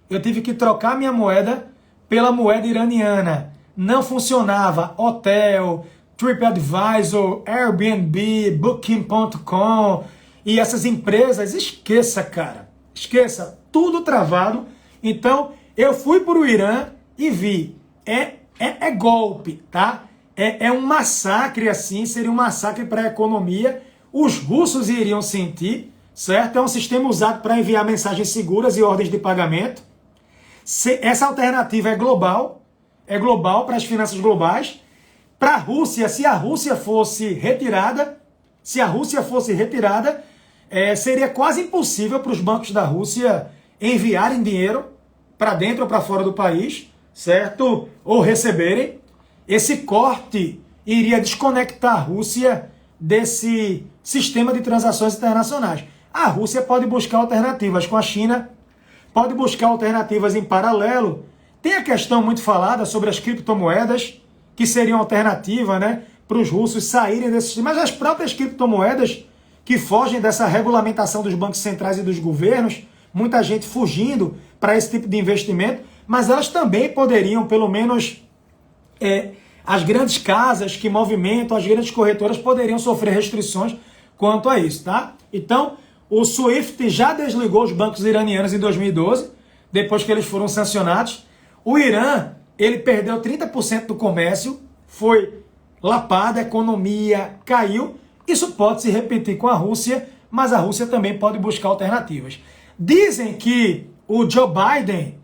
Eu tive que trocar minha moeda pela moeda iraniana. Não funcionava hotel, TripAdvisor, Airbnb, Booking.com e essas empresas. Esqueça, cara. Esqueça. Tudo travado. Então, eu fui para o Irã e vi. É golpe, tá? É um massacre assim, seria um massacre para a economia. Os russos iriam sentir, certo? É um sistema usado para enviar mensagens seguras e ordens de pagamento. Essa alternativa é global para as finanças globais. Para a Rússia, se a Rússia fosse retirada, seria quase impossível para os bancos da Rússia enviarem dinheiro para dentro ou para fora do país, certo? Ou receberem. Esse corte iria desconectar a Rússia desse sistema de transações internacionais. A Rússia pode buscar alternativas com a China, pode buscar alternativas em paralelo. Tem a questão muito falada sobre as criptomoedas, que seriam alternativa, né, para os russos saírem desse sistema. Mas as próprias criptomoedas que fogem dessa regulamentação dos bancos centrais e dos governos, muita gente fugindo para esse tipo de investimento, mas elas também poderiam, pelo menos, as grandes casas que movimentam, as grandes corretoras poderiam sofrer restrições quanto a isso, tá? Então, o SWIFT já desligou os bancos iranianos em 2012, depois que eles foram sancionados. O Irã, ele perdeu 30% do comércio, foi lapado, a economia caiu. Isso pode se repetir com a Rússia, mas a Rússia também pode buscar alternativas. Dizem que o Joe Biden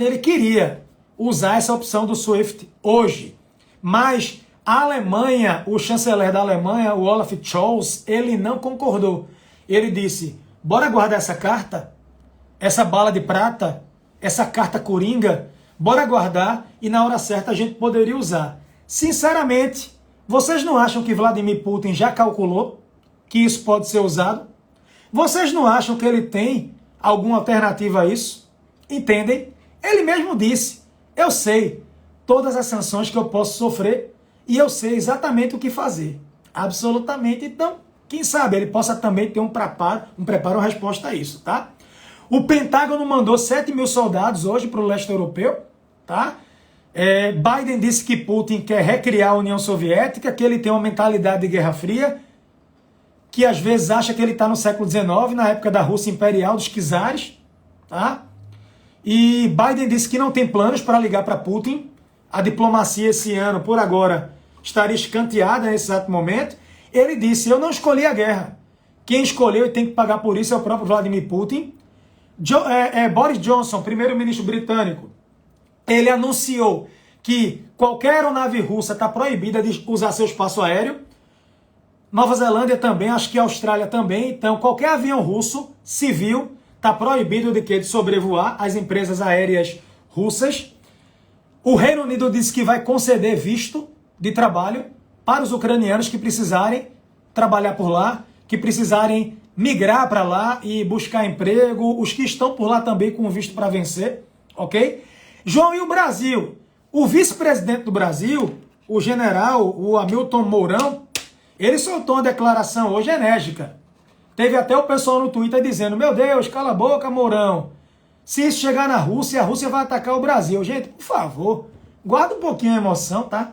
ele queria usar essa opção do SWIFT hoje, mas a Alemanha, o chanceler da Alemanha, o Olaf Scholz, ele não concordou. Ele disse, bora guardar essa carta, essa bala de prata, essa carta coringa, bora guardar e na hora certa a gente poderia usar. Sinceramente, vocês não acham que Vladimir Putin já calculou que isso pode ser usado? Vocês não acham que ele tem alguma alternativa a isso? Entendem? Ele mesmo disse, eu sei todas as sanções que eu posso sofrer e eu sei exatamente o que fazer. Absolutamente. Então, quem sabe ele possa também ter um preparo, uma resposta a isso, tá? O Pentágono mandou 7 mil soldados hoje para o leste europeu, tá? Biden disse que Putin quer recriar a União Soviética, que ele tem uma mentalidade de Guerra Fria, que às vezes acha que ele está no século XIX, na época da Rússia Imperial, dos czares, tá? E Biden disse que não tem planos para ligar para Putin. A diplomacia esse ano, por agora, estaria escanteada nesse exato momento. Ele disse, eu não escolhi a guerra. Quem escolheu e tem que pagar por isso é o próprio Vladimir Putin. Boris Johnson, primeiro-ministro britânico, ele anunciou que qualquer aeronave russa está proibida de usar seu espaço aéreo. Nova Zelândia também, acho que a Austrália também. Então, qualquer avião russo, civil, está proibido de sobrevoar as empresas aéreas russas. O Reino Unido disse que vai conceder visto de trabalho para os ucranianos que precisarem trabalhar por lá, que precisarem migrar para lá e buscar emprego, os que estão por lá também com visto para vencer, ok? João, e o Brasil? O vice-presidente do Brasil, o general, o Hamilton Mourão, ele soltou uma declaração hoje enérgica. Teve até o pessoal no Twitter dizendo, meu Deus, cala a boca, Mourão. Se isso chegar na Rússia, a Rússia vai atacar o Brasil. Gente, por favor, guarda um pouquinho a emoção, tá?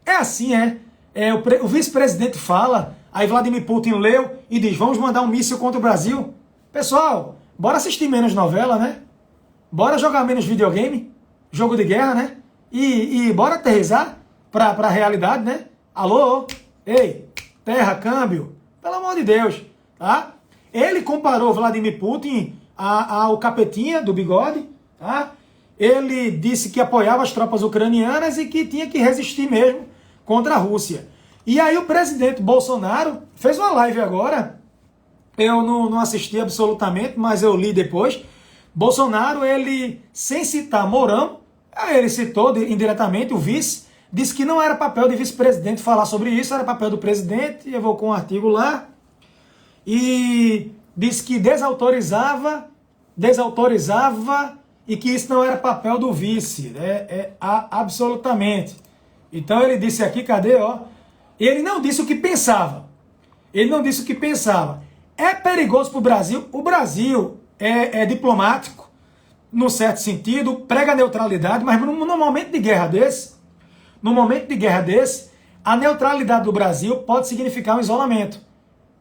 É assim, o vice-presidente fala, aí Vladimir Putin leu e diz, vamos mandar um míssil contra o Brasil. Pessoal, bora assistir menos novela, né? Bora jogar menos videogame, jogo de guerra, né? E bora aterrissar pra realidade, né? Alô? Ei, terra, câmbio. Pelo amor de Deus, tá? Ele comparou Vladimir Putin ao capetinha do bigode, tá? Ele disse que apoiava as tropas ucranianas e que tinha que resistir mesmo contra a Rússia. E aí o presidente Bolsonaro fez uma live agora, eu não assisti absolutamente, mas eu li depois. Bolsonaro, ele, sem citar Mourão, ele citou indiretamente o vice, disse que não era papel de vice-presidente falar sobre isso, era papel do presidente, evocou um artigo lá, e disse que desautorizava e que isso não era papel do vice, absolutamente. Então ele disse aqui, cadê, ó? Ele não disse o que pensava. Ele não disse o que pensava. É perigoso para o Brasil. O Brasil é diplomático, num certo sentido, prega neutralidade, mas num momento de guerra desse, a neutralidade do Brasil pode significar um isolamento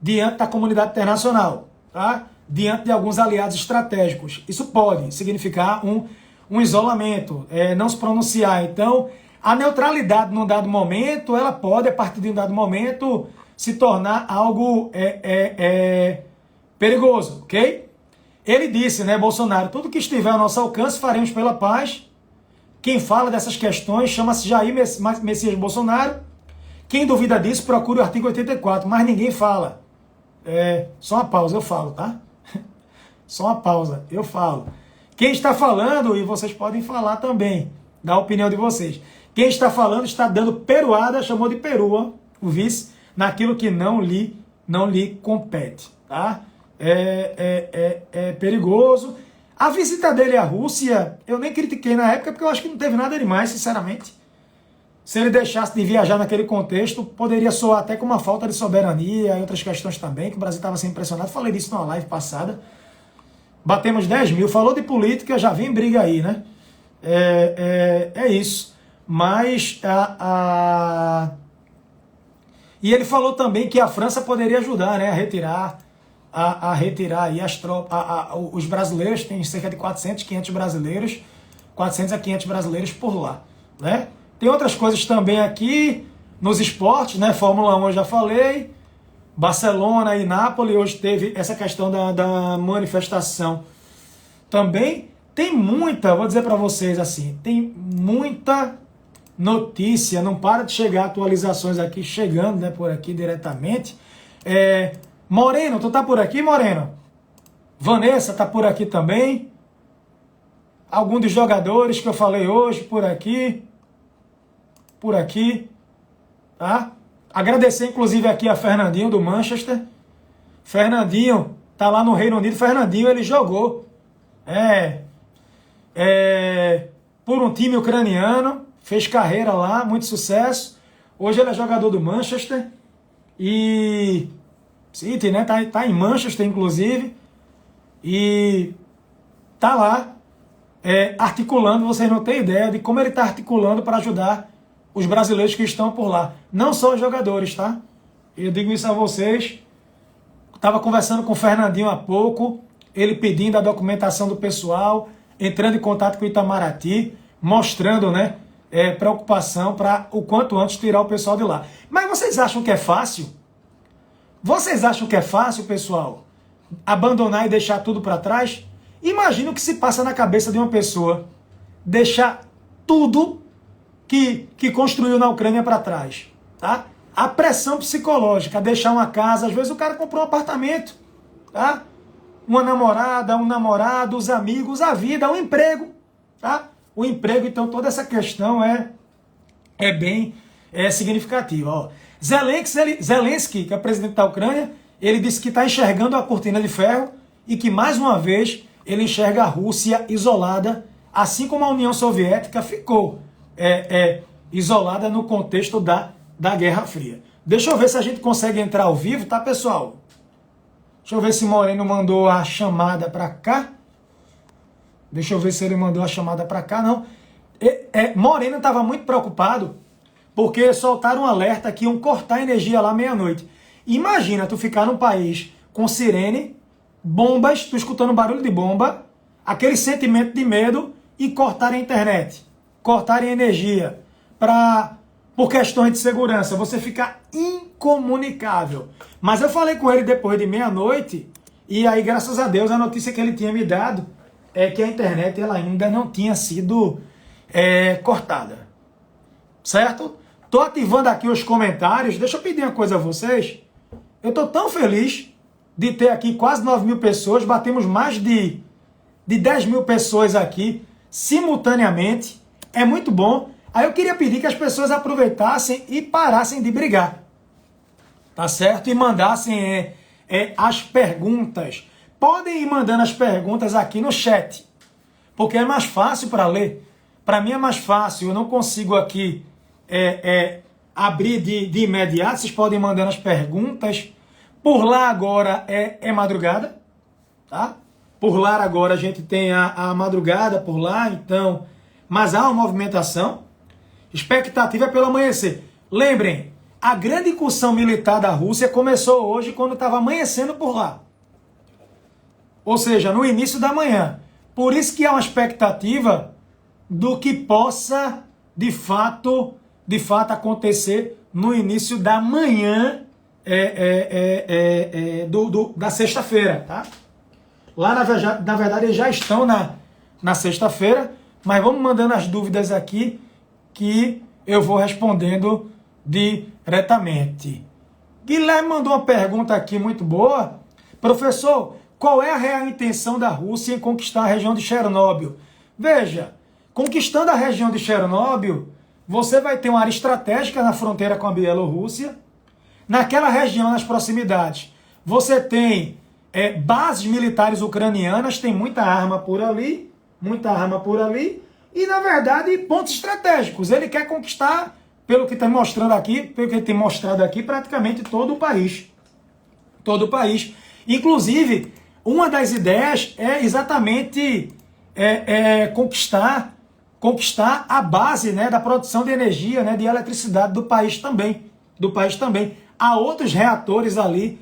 diante da comunidade internacional, tá? Diante de alguns aliados estratégicos. Isso pode significar um isolamento, não se pronunciar. Então, a neutralidade num dado momento, ela pode, a partir de um dado momento, se tornar algo perigoso, ok? Ele disse, né, Bolsonaro, tudo que estiver ao nosso alcance faremos pela paz. Quem fala dessas questões chama-se Jair Messias Bolsonaro. Quem duvida disso, procure o artigo 84, mas ninguém fala. Só uma pausa, eu falo, tá? Só uma pausa, eu falo. Quem está falando, e vocês podem falar também, dar a opinião de vocês. Quem está falando está dando peruada, chamou de perua, o vice, naquilo que não lhe compete, tá? É perigoso. A visita dele à Rússia, eu nem critiquei na época, porque eu acho que não teve nada demais, sinceramente. Se ele deixasse de viajar naquele contexto, poderia soar até com uma falta de soberania e outras questões também, que o Brasil estava sendo impressionado. Falei disso numa live passada. Batemos 10 mil. Falou de política, já vem briga aí, né? É isso. Mas E ele falou também que a França poderia ajudar, né, a retirar aí as tropas, os brasileiros, tem cerca de 400, 500 brasileiros, 400 a 500 brasileiros por lá, né? Tem outras coisas também aqui nos esportes, né? Fórmula 1 eu já falei, Barcelona e Nápoles, hoje teve essa questão da manifestação. Também tem muita, vou dizer para vocês assim, tem muita notícia, não para de chegar atualizações aqui, chegando, né, por aqui diretamente. Moreno, tu tá por aqui, Moreno? Vanessa tá por aqui também. Alguns dos jogadores que eu falei hoje por aqui, tá? Agradecer inclusive aqui a Fernandinho do Manchester. Fernandinho tá lá no Reino Unido. Fernandinho, ele jogou por um time ucraniano, fez carreira lá, muito sucesso. Hoje ele é jogador do Manchester e City, né? Tá em Manchester, inclusive, e tá lá articulando. Vocês não têm ideia de como ele tá articulando para ajudar os brasileiros que estão por lá. Não só os jogadores, tá? Eu digo isso a vocês. Estava conversando com o Fernandinho há pouco, ele pedindo a documentação do pessoal, entrando em contato com o Itamaraty, mostrando, né, preocupação para o quanto antes tirar o pessoal de lá. Mas vocês acham que é fácil? Vocês acham que é fácil, pessoal, abandonar e deixar tudo para trás? Imagina o que se passa na cabeça de uma pessoa deixar tudo que construiu na Ucrânia para trás, tá? A pressão psicológica, deixar uma casa, às vezes o cara comprou um apartamento, tá? Uma namorada, um namorado, os amigos, a vida, o emprego, tá? O emprego, então toda essa questão é bem significativa, ó. Zelensky, que é o presidente da Ucrânia, ele disse que está enxergando a cortina de ferro e que, mais uma vez, ele enxerga a Rússia isolada, assim como a União Soviética ficou isolada no contexto da Guerra Fria. Deixa eu ver se a gente consegue entrar ao vivo, tá, pessoal? Deixa eu ver se Moreno mandou a chamada para cá. Deixa eu ver se ele mandou a chamada para cá, não. Moreno estava muito preocupado porque soltaram um alerta que iam cortar a energia lá meia-noite. Imagina tu ficar num país com sirene, bombas, tu escutando barulho de bomba, aquele sentimento de medo e cortar a internet, cortar a energia por questões de segurança, você fica incomunicável. Mas eu falei com ele depois de meia-noite e aí, graças a Deus, a notícia que ele tinha me dado é que a internet ela ainda não tinha sido cortada. Certo? Tô ativando aqui os comentários. Deixa eu pedir uma coisa a vocês. Eu tô tão feliz de ter aqui quase 9.000 pessoas. Batemos mais de 10.000 pessoas aqui simultaneamente. É muito bom. Aí eu queria pedir que as pessoas aproveitassem e parassem de brigar. Tá certo? E mandassem as perguntas. Podem ir mandando as perguntas aqui no chat. Porque é mais fácil para ler. Para mim é mais fácil. Eu não consigo aqui abrir de imediato. Vocês podem ir mandando as perguntas. Por lá agora é madrugada. Tá? Por lá agora a gente tem a madrugada por lá. Então, mas há uma movimentação. Expectativa é pelo amanhecer. Lembrem, a grande incursão militar da Rússia começou hoje quando estava amanhecendo por lá. Ou seja, no início da manhã. Por isso que há uma expectativa do que possa, de fato acontecer no início da manhã da sexta-feira. Tá? Lá, na verdade, eles já estão na sexta-feira, mas vamos mandando as dúvidas aqui que eu vou respondendo diretamente. Guilherme mandou uma pergunta aqui muito boa. Professor, qual é a real intenção da Rússia em conquistar a região de Chernobyl? Veja, conquistando a região de Chernobyl, você vai ter uma área estratégica na fronteira com a Bielorrússia. Naquela região, nas proximidades, você tem bases militares ucranianas, tem muita arma por ali, e, na verdade, pontos estratégicos. Ele quer conquistar, pelo que tem mostrado aqui, praticamente todo o país. Todo o país. Inclusive, uma das ideias é exatamente conquistar a base, né, da produção de energia, né, de eletricidade do país também. Há outros reatores ali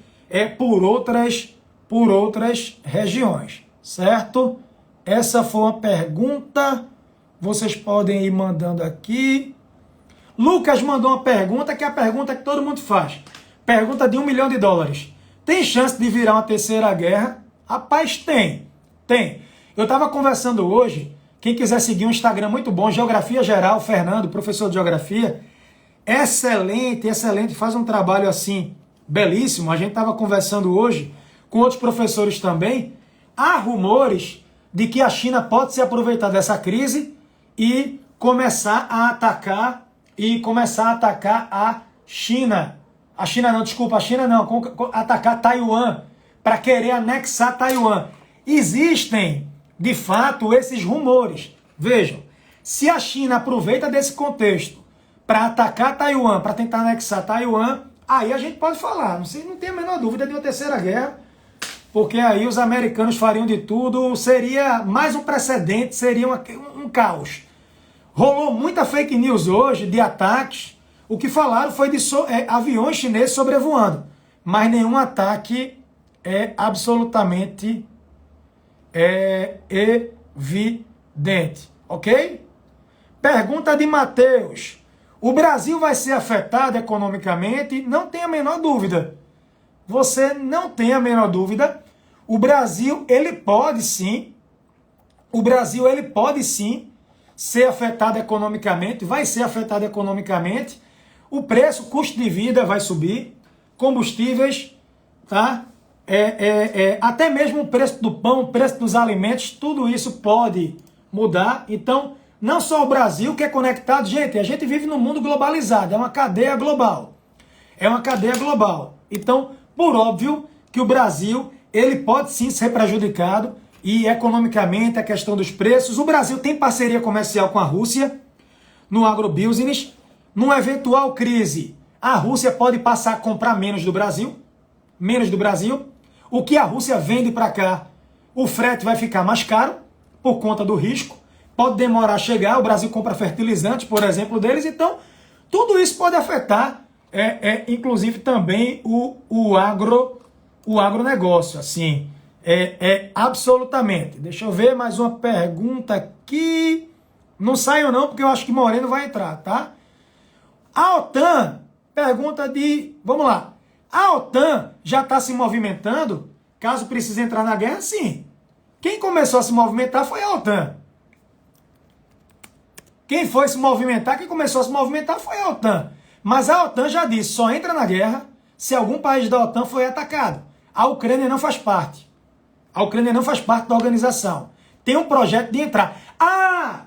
por outras regiões, certo? Essa foi uma pergunta. Vocês podem ir mandando aqui. Lucas mandou uma pergunta, que é a pergunta que todo mundo faz. Pergunta de $1 milhão. Tem chance de virar uma terceira guerra? Rapaz, tem. Eu estava conversando hoje, quem quiser seguir um Instagram muito bom, Geografia Geral, Fernando, professor de Geografia, excelente, faz um trabalho assim, belíssimo. A gente estava conversando hoje com outros professores também. Há rumores de que a China pode se aproveitar dessa crise e começar a atacar a China. A China não, atacar Taiwan, para querer anexar Taiwan. Existem, de fato, esses rumores. Vejam, se a China aproveita desse contexto para atacar Taiwan, para tentar anexar Taiwan, aí a gente pode falar, não tem a menor dúvida de uma terceira guerra, porque aí os americanos fariam de tudo, seria mais um precedente, seria um caos. Rolou muita fake news hoje de ataques. O que falaram foi de aviões chineses sobrevoando. Mas nenhum ataque é absolutamente evidente. Ok? Pergunta de Matheus. O Brasil vai ser afetado economicamente? Não tem a menor dúvida. Você não tem a menor dúvida. O Brasil, ele pode sim. Ser afetado economicamente, vai ser afetado economicamente, o preço, o custo de vida vai subir, combustíveis, tá? Até mesmo o preço do pão, o preço dos alimentos, tudo isso pode mudar. Então, não só o Brasil que é conectado, gente, a gente vive num mundo globalizado, é uma cadeia global. Então, por óbvio que o Brasil, ele pode sim ser prejudicado, e economicamente a questão dos preços. O Brasil tem parceria comercial com a Rússia no agrobusiness. Numa eventual crise, a Rússia pode passar a comprar menos do Brasil. O que a Rússia vende para cá, o frete vai ficar mais caro, por conta do risco, pode demorar a chegar, o Brasil compra fertilizantes, por exemplo, deles, então tudo isso pode afetar, inclusive também o agronegócio, assim, absolutamente. Deixa eu ver mais uma pergunta aqui, não saiam não, porque eu acho que Moreno vai entrar, tá? A OTAN, vamos lá, a OTAN já está se movimentando, caso precise entrar na guerra, sim. Quem começou a se movimentar foi a OTAN. Quem começou a se movimentar foi a OTAN. Mas a OTAN já disse, só entra na guerra se algum país da OTAN foi atacado. A Ucrânia não faz parte. A Ucrânia não faz parte da organização. Tem um projeto de entrar. Ah!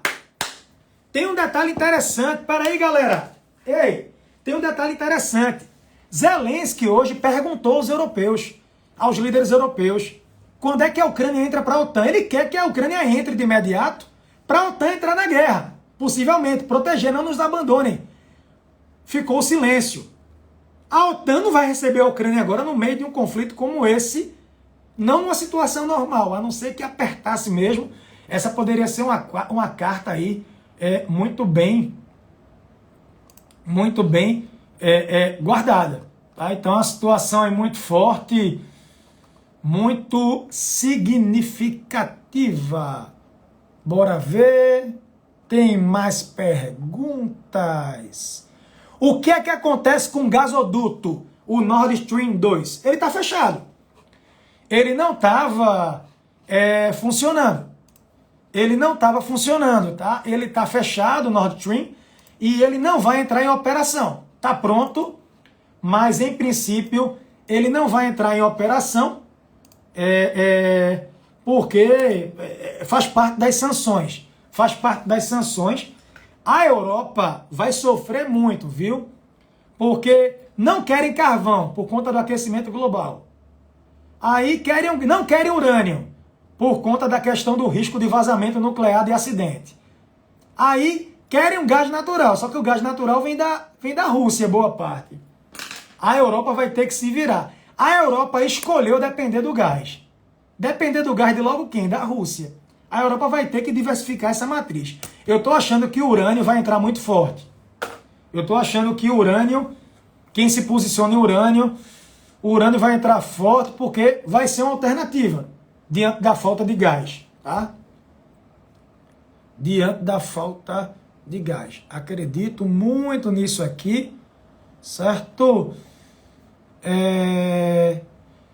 Tem um detalhe interessante. Peraí, galera. Ei, tem um detalhe interessante. Zelensky hoje perguntou aos europeus, aos líderes europeus, quando é que a Ucrânia entra para a OTAN. Ele quer que a Ucrânia entre de imediato para a OTAN entrar na guerra. Possivelmente, proteger, não nos abandonem. Ficou o silêncio. A OTAN não vai receber a Ucrânia agora no meio de um conflito como esse, não numa situação normal, a não ser que apertasse mesmo. Essa poderia ser uma carta aí muito bem guardada. Tá? Então a situação é muito forte, muito significativa. Bora ver. Tem mais perguntas. O que é que acontece com o gasoduto, o Nord Stream 2? Ele está fechado. Ele não estava funcionando. Ele não estava funcionando, tá? Ele está fechado, o Nord Stream, e ele não vai entrar em operação. Está pronto, mas em princípio ele não vai entrar em operação porque faz parte das sanções. Faz parte das sanções. A Europa vai sofrer muito, viu? Porque não querem carvão por conta do aquecimento global. Aí não querem urânio por conta da questão do risco de vazamento nuclear de acidente. Aí querem um gás natural, só que o gás natural vem da Rússia, boa parte. A Europa vai ter que se virar. A Europa escolheu depender do gás. Depender do gás de logo quem? Da Rússia. A Europa vai ter que diversificar essa matriz. Eu estou achando que o urânio vai entrar muito forte. Eu estou achando que o urânio, quem se posiciona em urânio, o urânio vai entrar forte porque vai ser uma alternativa diante da falta de gás. Tá? Diante da falta de gás. Acredito muito nisso aqui. Certo?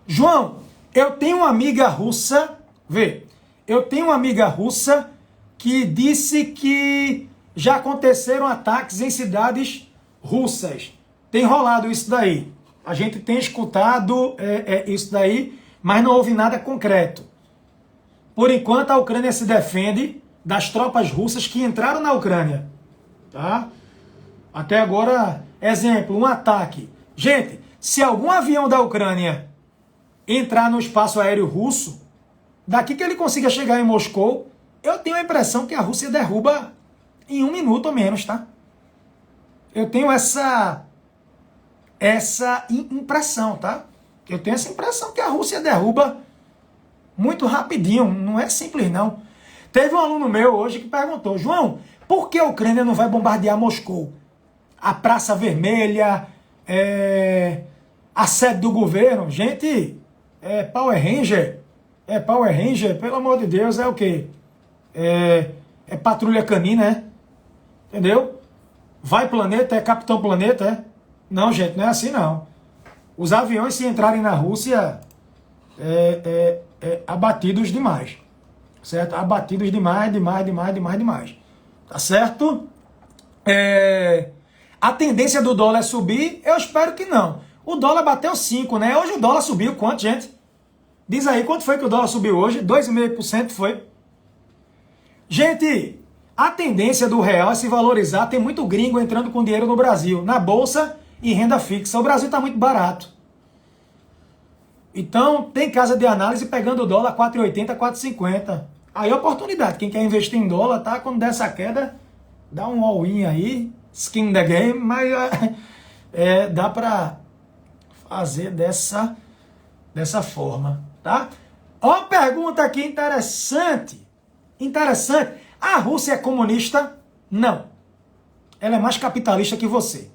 João, eu tenho uma amiga russa, eu tenho uma amiga russa que disse que já aconteceram ataques em cidades russas. Tem rolado isso daí. A gente tem escutado isso daí, mas não houve nada concreto. Por enquanto, a Ucrânia se defende das tropas russas que entraram na Ucrânia. Tá? Até agora, exemplo, um ataque. Gente, se algum avião da Ucrânia entrar no espaço aéreo russo, daqui que ele consiga chegar em Moscou, eu tenho a impressão que a Rússia derruba em 1 minuto ou menos, tá? Eu tenho essa impressão, tá? Eu tenho essa impressão que a Rússia derruba muito rapidinho, não é simples não. Teve um aluno meu hoje que perguntou, João, por que a Ucrânia não vai bombardear Moscou? A Praça Vermelha, a sede do governo, gente, Power Ranger, pelo amor de Deus, é o quê? Patrulha canina, entendeu? Vai planeta, é Capitão Planeta, Não, gente, não é assim não. Os aviões, se entrarem na Rússia, abatidos demais, certo? Abatidos demais. Tá certo? A tendência do dólar é subir? Eu espero que não. O dólar bateu 5, né? Hoje o dólar subiu quanto, gente? Diz aí, quanto foi que o dólar subiu hoje? 2,5% foi. Gente, a tendência do real é se valorizar. Tem muito gringo entrando com dinheiro no Brasil, na bolsa e renda fixa. O Brasil está muito barato. Então, tem casa de análise pegando o dólar 4,80, 4,50. Aí é oportunidade. Quem quer investir em dólar, tá? Quando der essa queda, dá um all-in aí, skin the game, mas dá para fazer dessa forma, tá? Ó, pergunta aqui interessante. Interessante. A Rússia é comunista? Não. Ela é mais capitalista que você.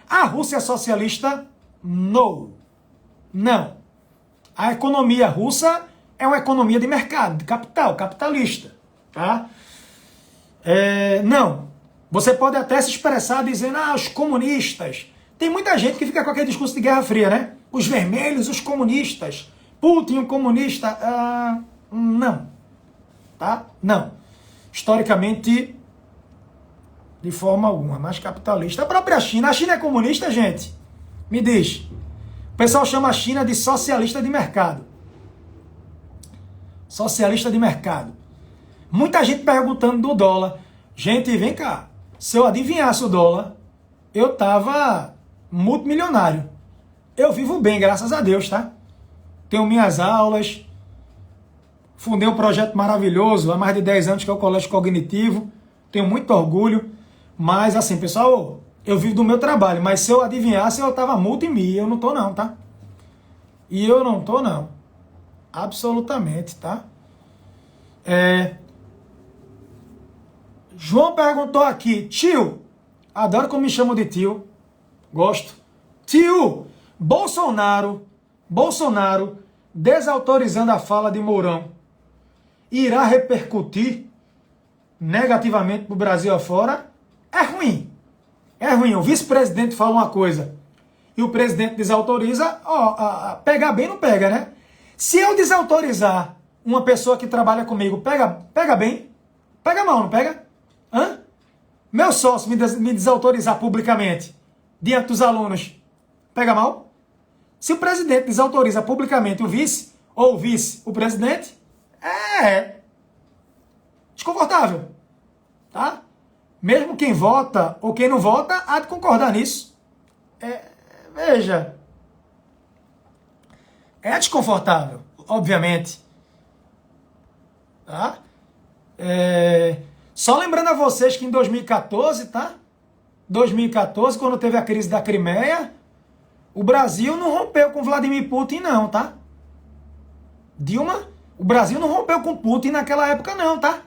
A Rússia é socialista? Não. Não. A economia russa é uma economia de mercado, de capital, capitalista. Tá? Não. Você pode até se expressar dizendo, os comunistas. Tem muita gente que fica com aquele discurso de Guerra Fria, né? Os vermelhos, os comunistas. Putin, o comunista. Não. Tá? Não. Historicamente, de forma alguma, mais capitalista. A própria China. A China é comunista, gente? Me diz. O pessoal chama a China de socialista de mercado. Socialista de mercado. Muita gente perguntando do dólar. Gente, vem cá. Se eu adivinhasse o dólar, eu tava multimilionário. Eu vivo bem, graças a Deus, tá? Tenho minhas aulas. Fundei um projeto maravilhoso há mais de 10 anos, que é o Colégio Cognitivo. Tenho muito orgulho. Mas, assim, pessoal, eu vivo do meu trabalho. Mas se eu adivinhasse, eu tava multimilionário. Eu não tô não, tá? E eu não tô não. Absolutamente, tá? João perguntou aqui, tio, adoro como me chamam de tio, gosto. Tio, Bolsonaro desautorizando a fala de Mourão, irá repercutir negativamente para o Brasil afora? É ruim. É ruim. O vice-presidente fala uma coisa e o presidente desautoriza, pegar bem não pega, né? Se eu desautorizar uma pessoa que trabalha comigo, pega bem? Pega mal, não pega? Meu sócio me desautorizar publicamente diante dos alunos, pega mal? Se o presidente desautoriza publicamente o vice, ou o vice o presidente, desconfortável, tá? Mesmo quem vota ou quem não vota, há de concordar nisso. Veja, é desconfortável, obviamente, tá? Só lembrando a vocês que em 2014, tá? 2014, quando teve a crise da Crimeia, o Brasil não rompeu com Vladimir Putin, não, tá? Dilma, o Brasil não rompeu com Putin naquela época, não, tá?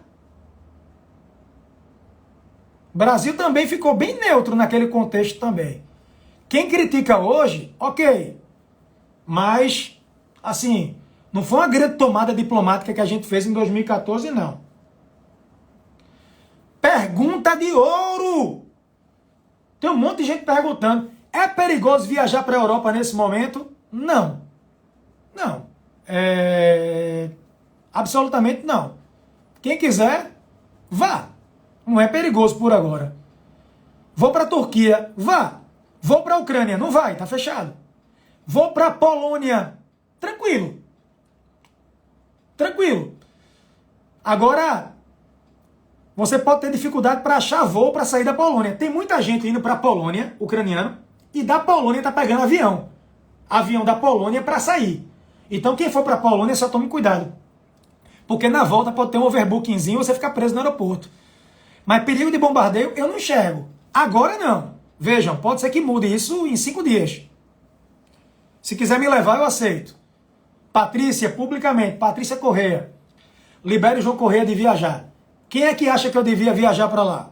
O Brasil também ficou bem neutro naquele contexto também. Quem critica hoje, ok. Mas, assim, não foi uma grande tomada diplomática que a gente fez em 2014, não. Pergunta de ouro! Tem um monte de gente perguntando. É perigoso viajar para a Europa nesse momento? Não. Não. Absolutamente não. Quem quiser, vá. Não é perigoso por agora. Vou para a Turquia? Vá. Vou para a Ucrânia? Não vai, tá fechado. Vou para a Polônia? Tranquilo. Tranquilo. Agora, você pode ter dificuldade para achar voo para sair da Polônia. Tem muita gente indo para a Polônia, ucraniano, e da Polônia está pegando avião. Avião da Polônia para sair. Então quem for para a Polônia só tome cuidado. Porque na volta pode ter um overbookingzinho e você ficar preso no aeroporto. Mas perigo de bombardeio eu não enxergo. Agora não. Vejam, pode ser que mude isso em 5 dias. Se quiser me levar, eu aceito. Patrícia, publicamente, Patrícia Correia. Libere o João Correia de viajar. Quem é que acha que eu devia viajar para lá?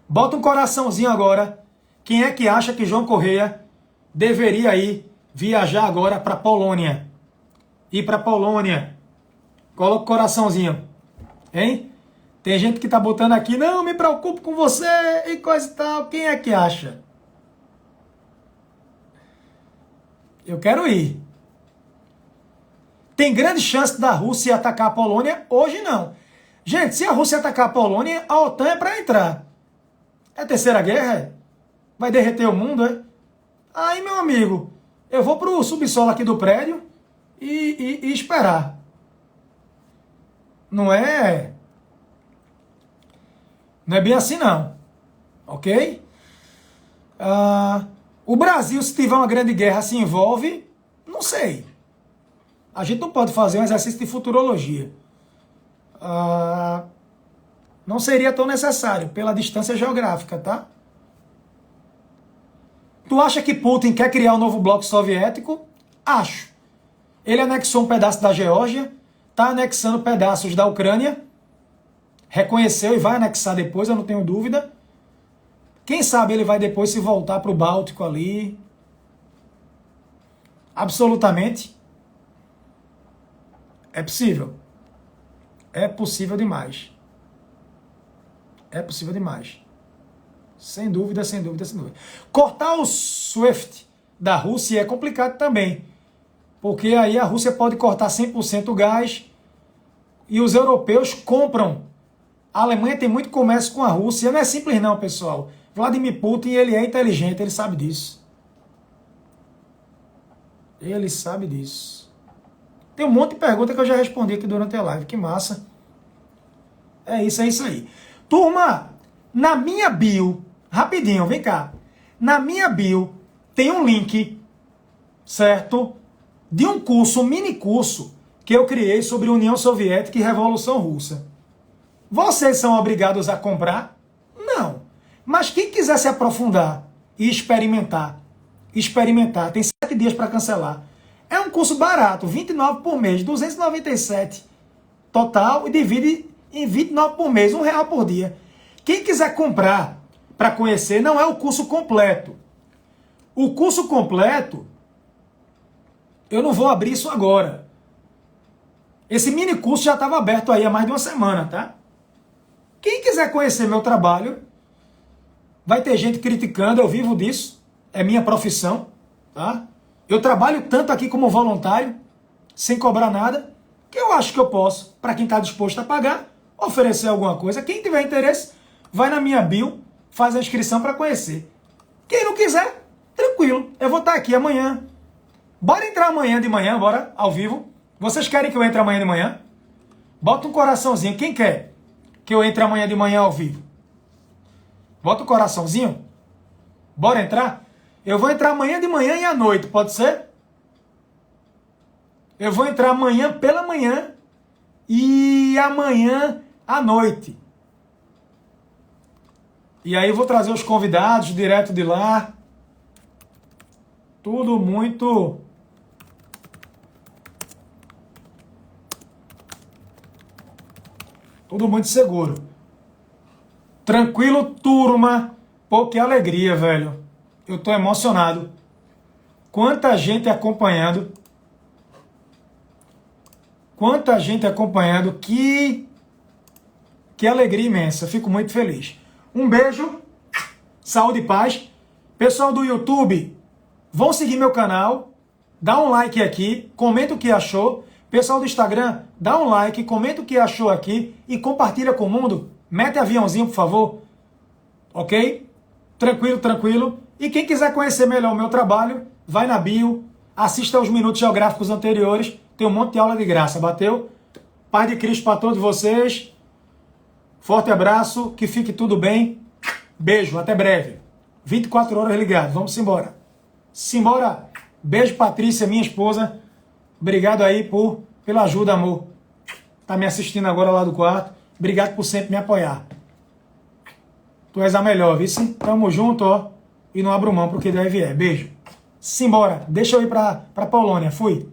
Bota um coraçãozinho agora. Quem é que acha que João Correia deveria ir viajar agora para Polônia? Ir para Polônia. Coloca o coraçãozinho. Hein? Tem gente que tá botando aqui, não, me preocupo com você e coisa e tal. Quem é que acha? Eu quero ir. Tem grande chance da Rússia atacar a Polônia? Hoje não. Gente, se a Rússia atacar a Polônia, a OTAN é para entrar. É a terceira guerra? Vai derreter o mundo, é? Aí, meu amigo, eu vou pro subsolo aqui do prédio e esperar. Não é bem assim, não. Ok? O Brasil, se tiver uma grande guerra, se envolve? Não sei. A gente não pode fazer um exercício de futurologia. Não seria tão necessário, pela distância geográfica, tá? Tu acha que Putin quer criar um novo bloco soviético? Acho. Ele anexou um pedaço da Geórgia, está anexando pedaços da Ucrânia, reconheceu e vai anexar depois, eu não tenho dúvida. Quem sabe ele vai depois se voltar para o Báltico ali. Absolutamente. É possível. É possível demais. É possível demais. Sem dúvida, sem dúvida, sem dúvida. Cortar o SWIFT da Rússia é complicado também. Porque aí a Rússia pode cortar 100% o gás e os europeus compram. A Alemanha tem muito comércio com a Rússia. Não é simples não, pessoal. Vladimir Putin, ele é inteligente, ele sabe disso. Ele sabe disso. Tem um monte de perguntas que eu já respondi aqui durante a live. Que massa. É isso aí. Turma, na minha bio, rapidinho, vem cá. Na minha bio tem um link, certo? De um curso, um mini curso, que eu criei sobre União Soviética e Revolução Russa. Vocês são obrigados a comprar? Não. Mas quem quiser se aprofundar e experimentar, tem 7 dias para cancelar. É um curso barato, 29 por mês, 297 total e divide em 29 por mês, R$1 por dia. Quem quiser comprar para conhecer, não é o curso completo. O curso completo, eu não vou abrir isso agora. Esse mini curso já estava aberto aí há mais de uma semana, tá? Quem quiser conhecer meu trabalho, vai ter gente criticando, eu vivo disso, é minha profissão, tá? Eu trabalho tanto aqui como voluntário, sem cobrar nada, que eu acho que eu posso, para quem está disposto a pagar, oferecer alguma coisa. Quem tiver interesse, vai na minha bio, faz a inscrição para conhecer. Quem não quiser, tranquilo, eu vou estar aqui amanhã. Bora entrar amanhã de manhã, bora, ao vivo. Vocês querem que eu entre amanhã de manhã? Bota um coraçãozinho, quem quer que eu entre amanhã de manhã ao vivo? Bota um coraçãozinho. Bora entrar? Eu vou entrar amanhã de manhã e à noite, pode ser? Eu vou entrar amanhã pela manhã e amanhã à noite. E aí eu vou trazer os convidados direto de lá. Tudo muito seguro. Tranquilo, turma. Pô, que alegria, velho. Eu tô emocionado. Quanta gente acompanhando. Quanta gente acompanhando. Que alegria imensa. Fico muito feliz. Um beijo. Saúde e paz. Pessoal do YouTube, vão seguir meu canal. Dá um like aqui. Comenta o que achou. Pessoal do Instagram, dá um like. Comenta o que achou aqui. E compartilha com o mundo. Mete aviãozinho, por favor. Ok? Tranquilo, tranquilo. E quem quiser conhecer melhor o meu trabalho, vai na bio, assista aos minutos geográficos anteriores, tem um monte de aula de graça, bateu? Paz de Cristo para todos vocês. Forte abraço, que fique tudo bem. Beijo, até breve. 24 horas ligado, vamos embora. Simbora. Beijo, Patrícia, minha esposa. Obrigado aí pela ajuda, amor. Tá me assistindo agora lá do quarto. Obrigado por sempre me apoiar. Tu és a melhor, vice? Tamo junto, ó. E não abro mão pro que deve é. Beijo. Simbora. Deixa eu ir pra Polônia. Fui.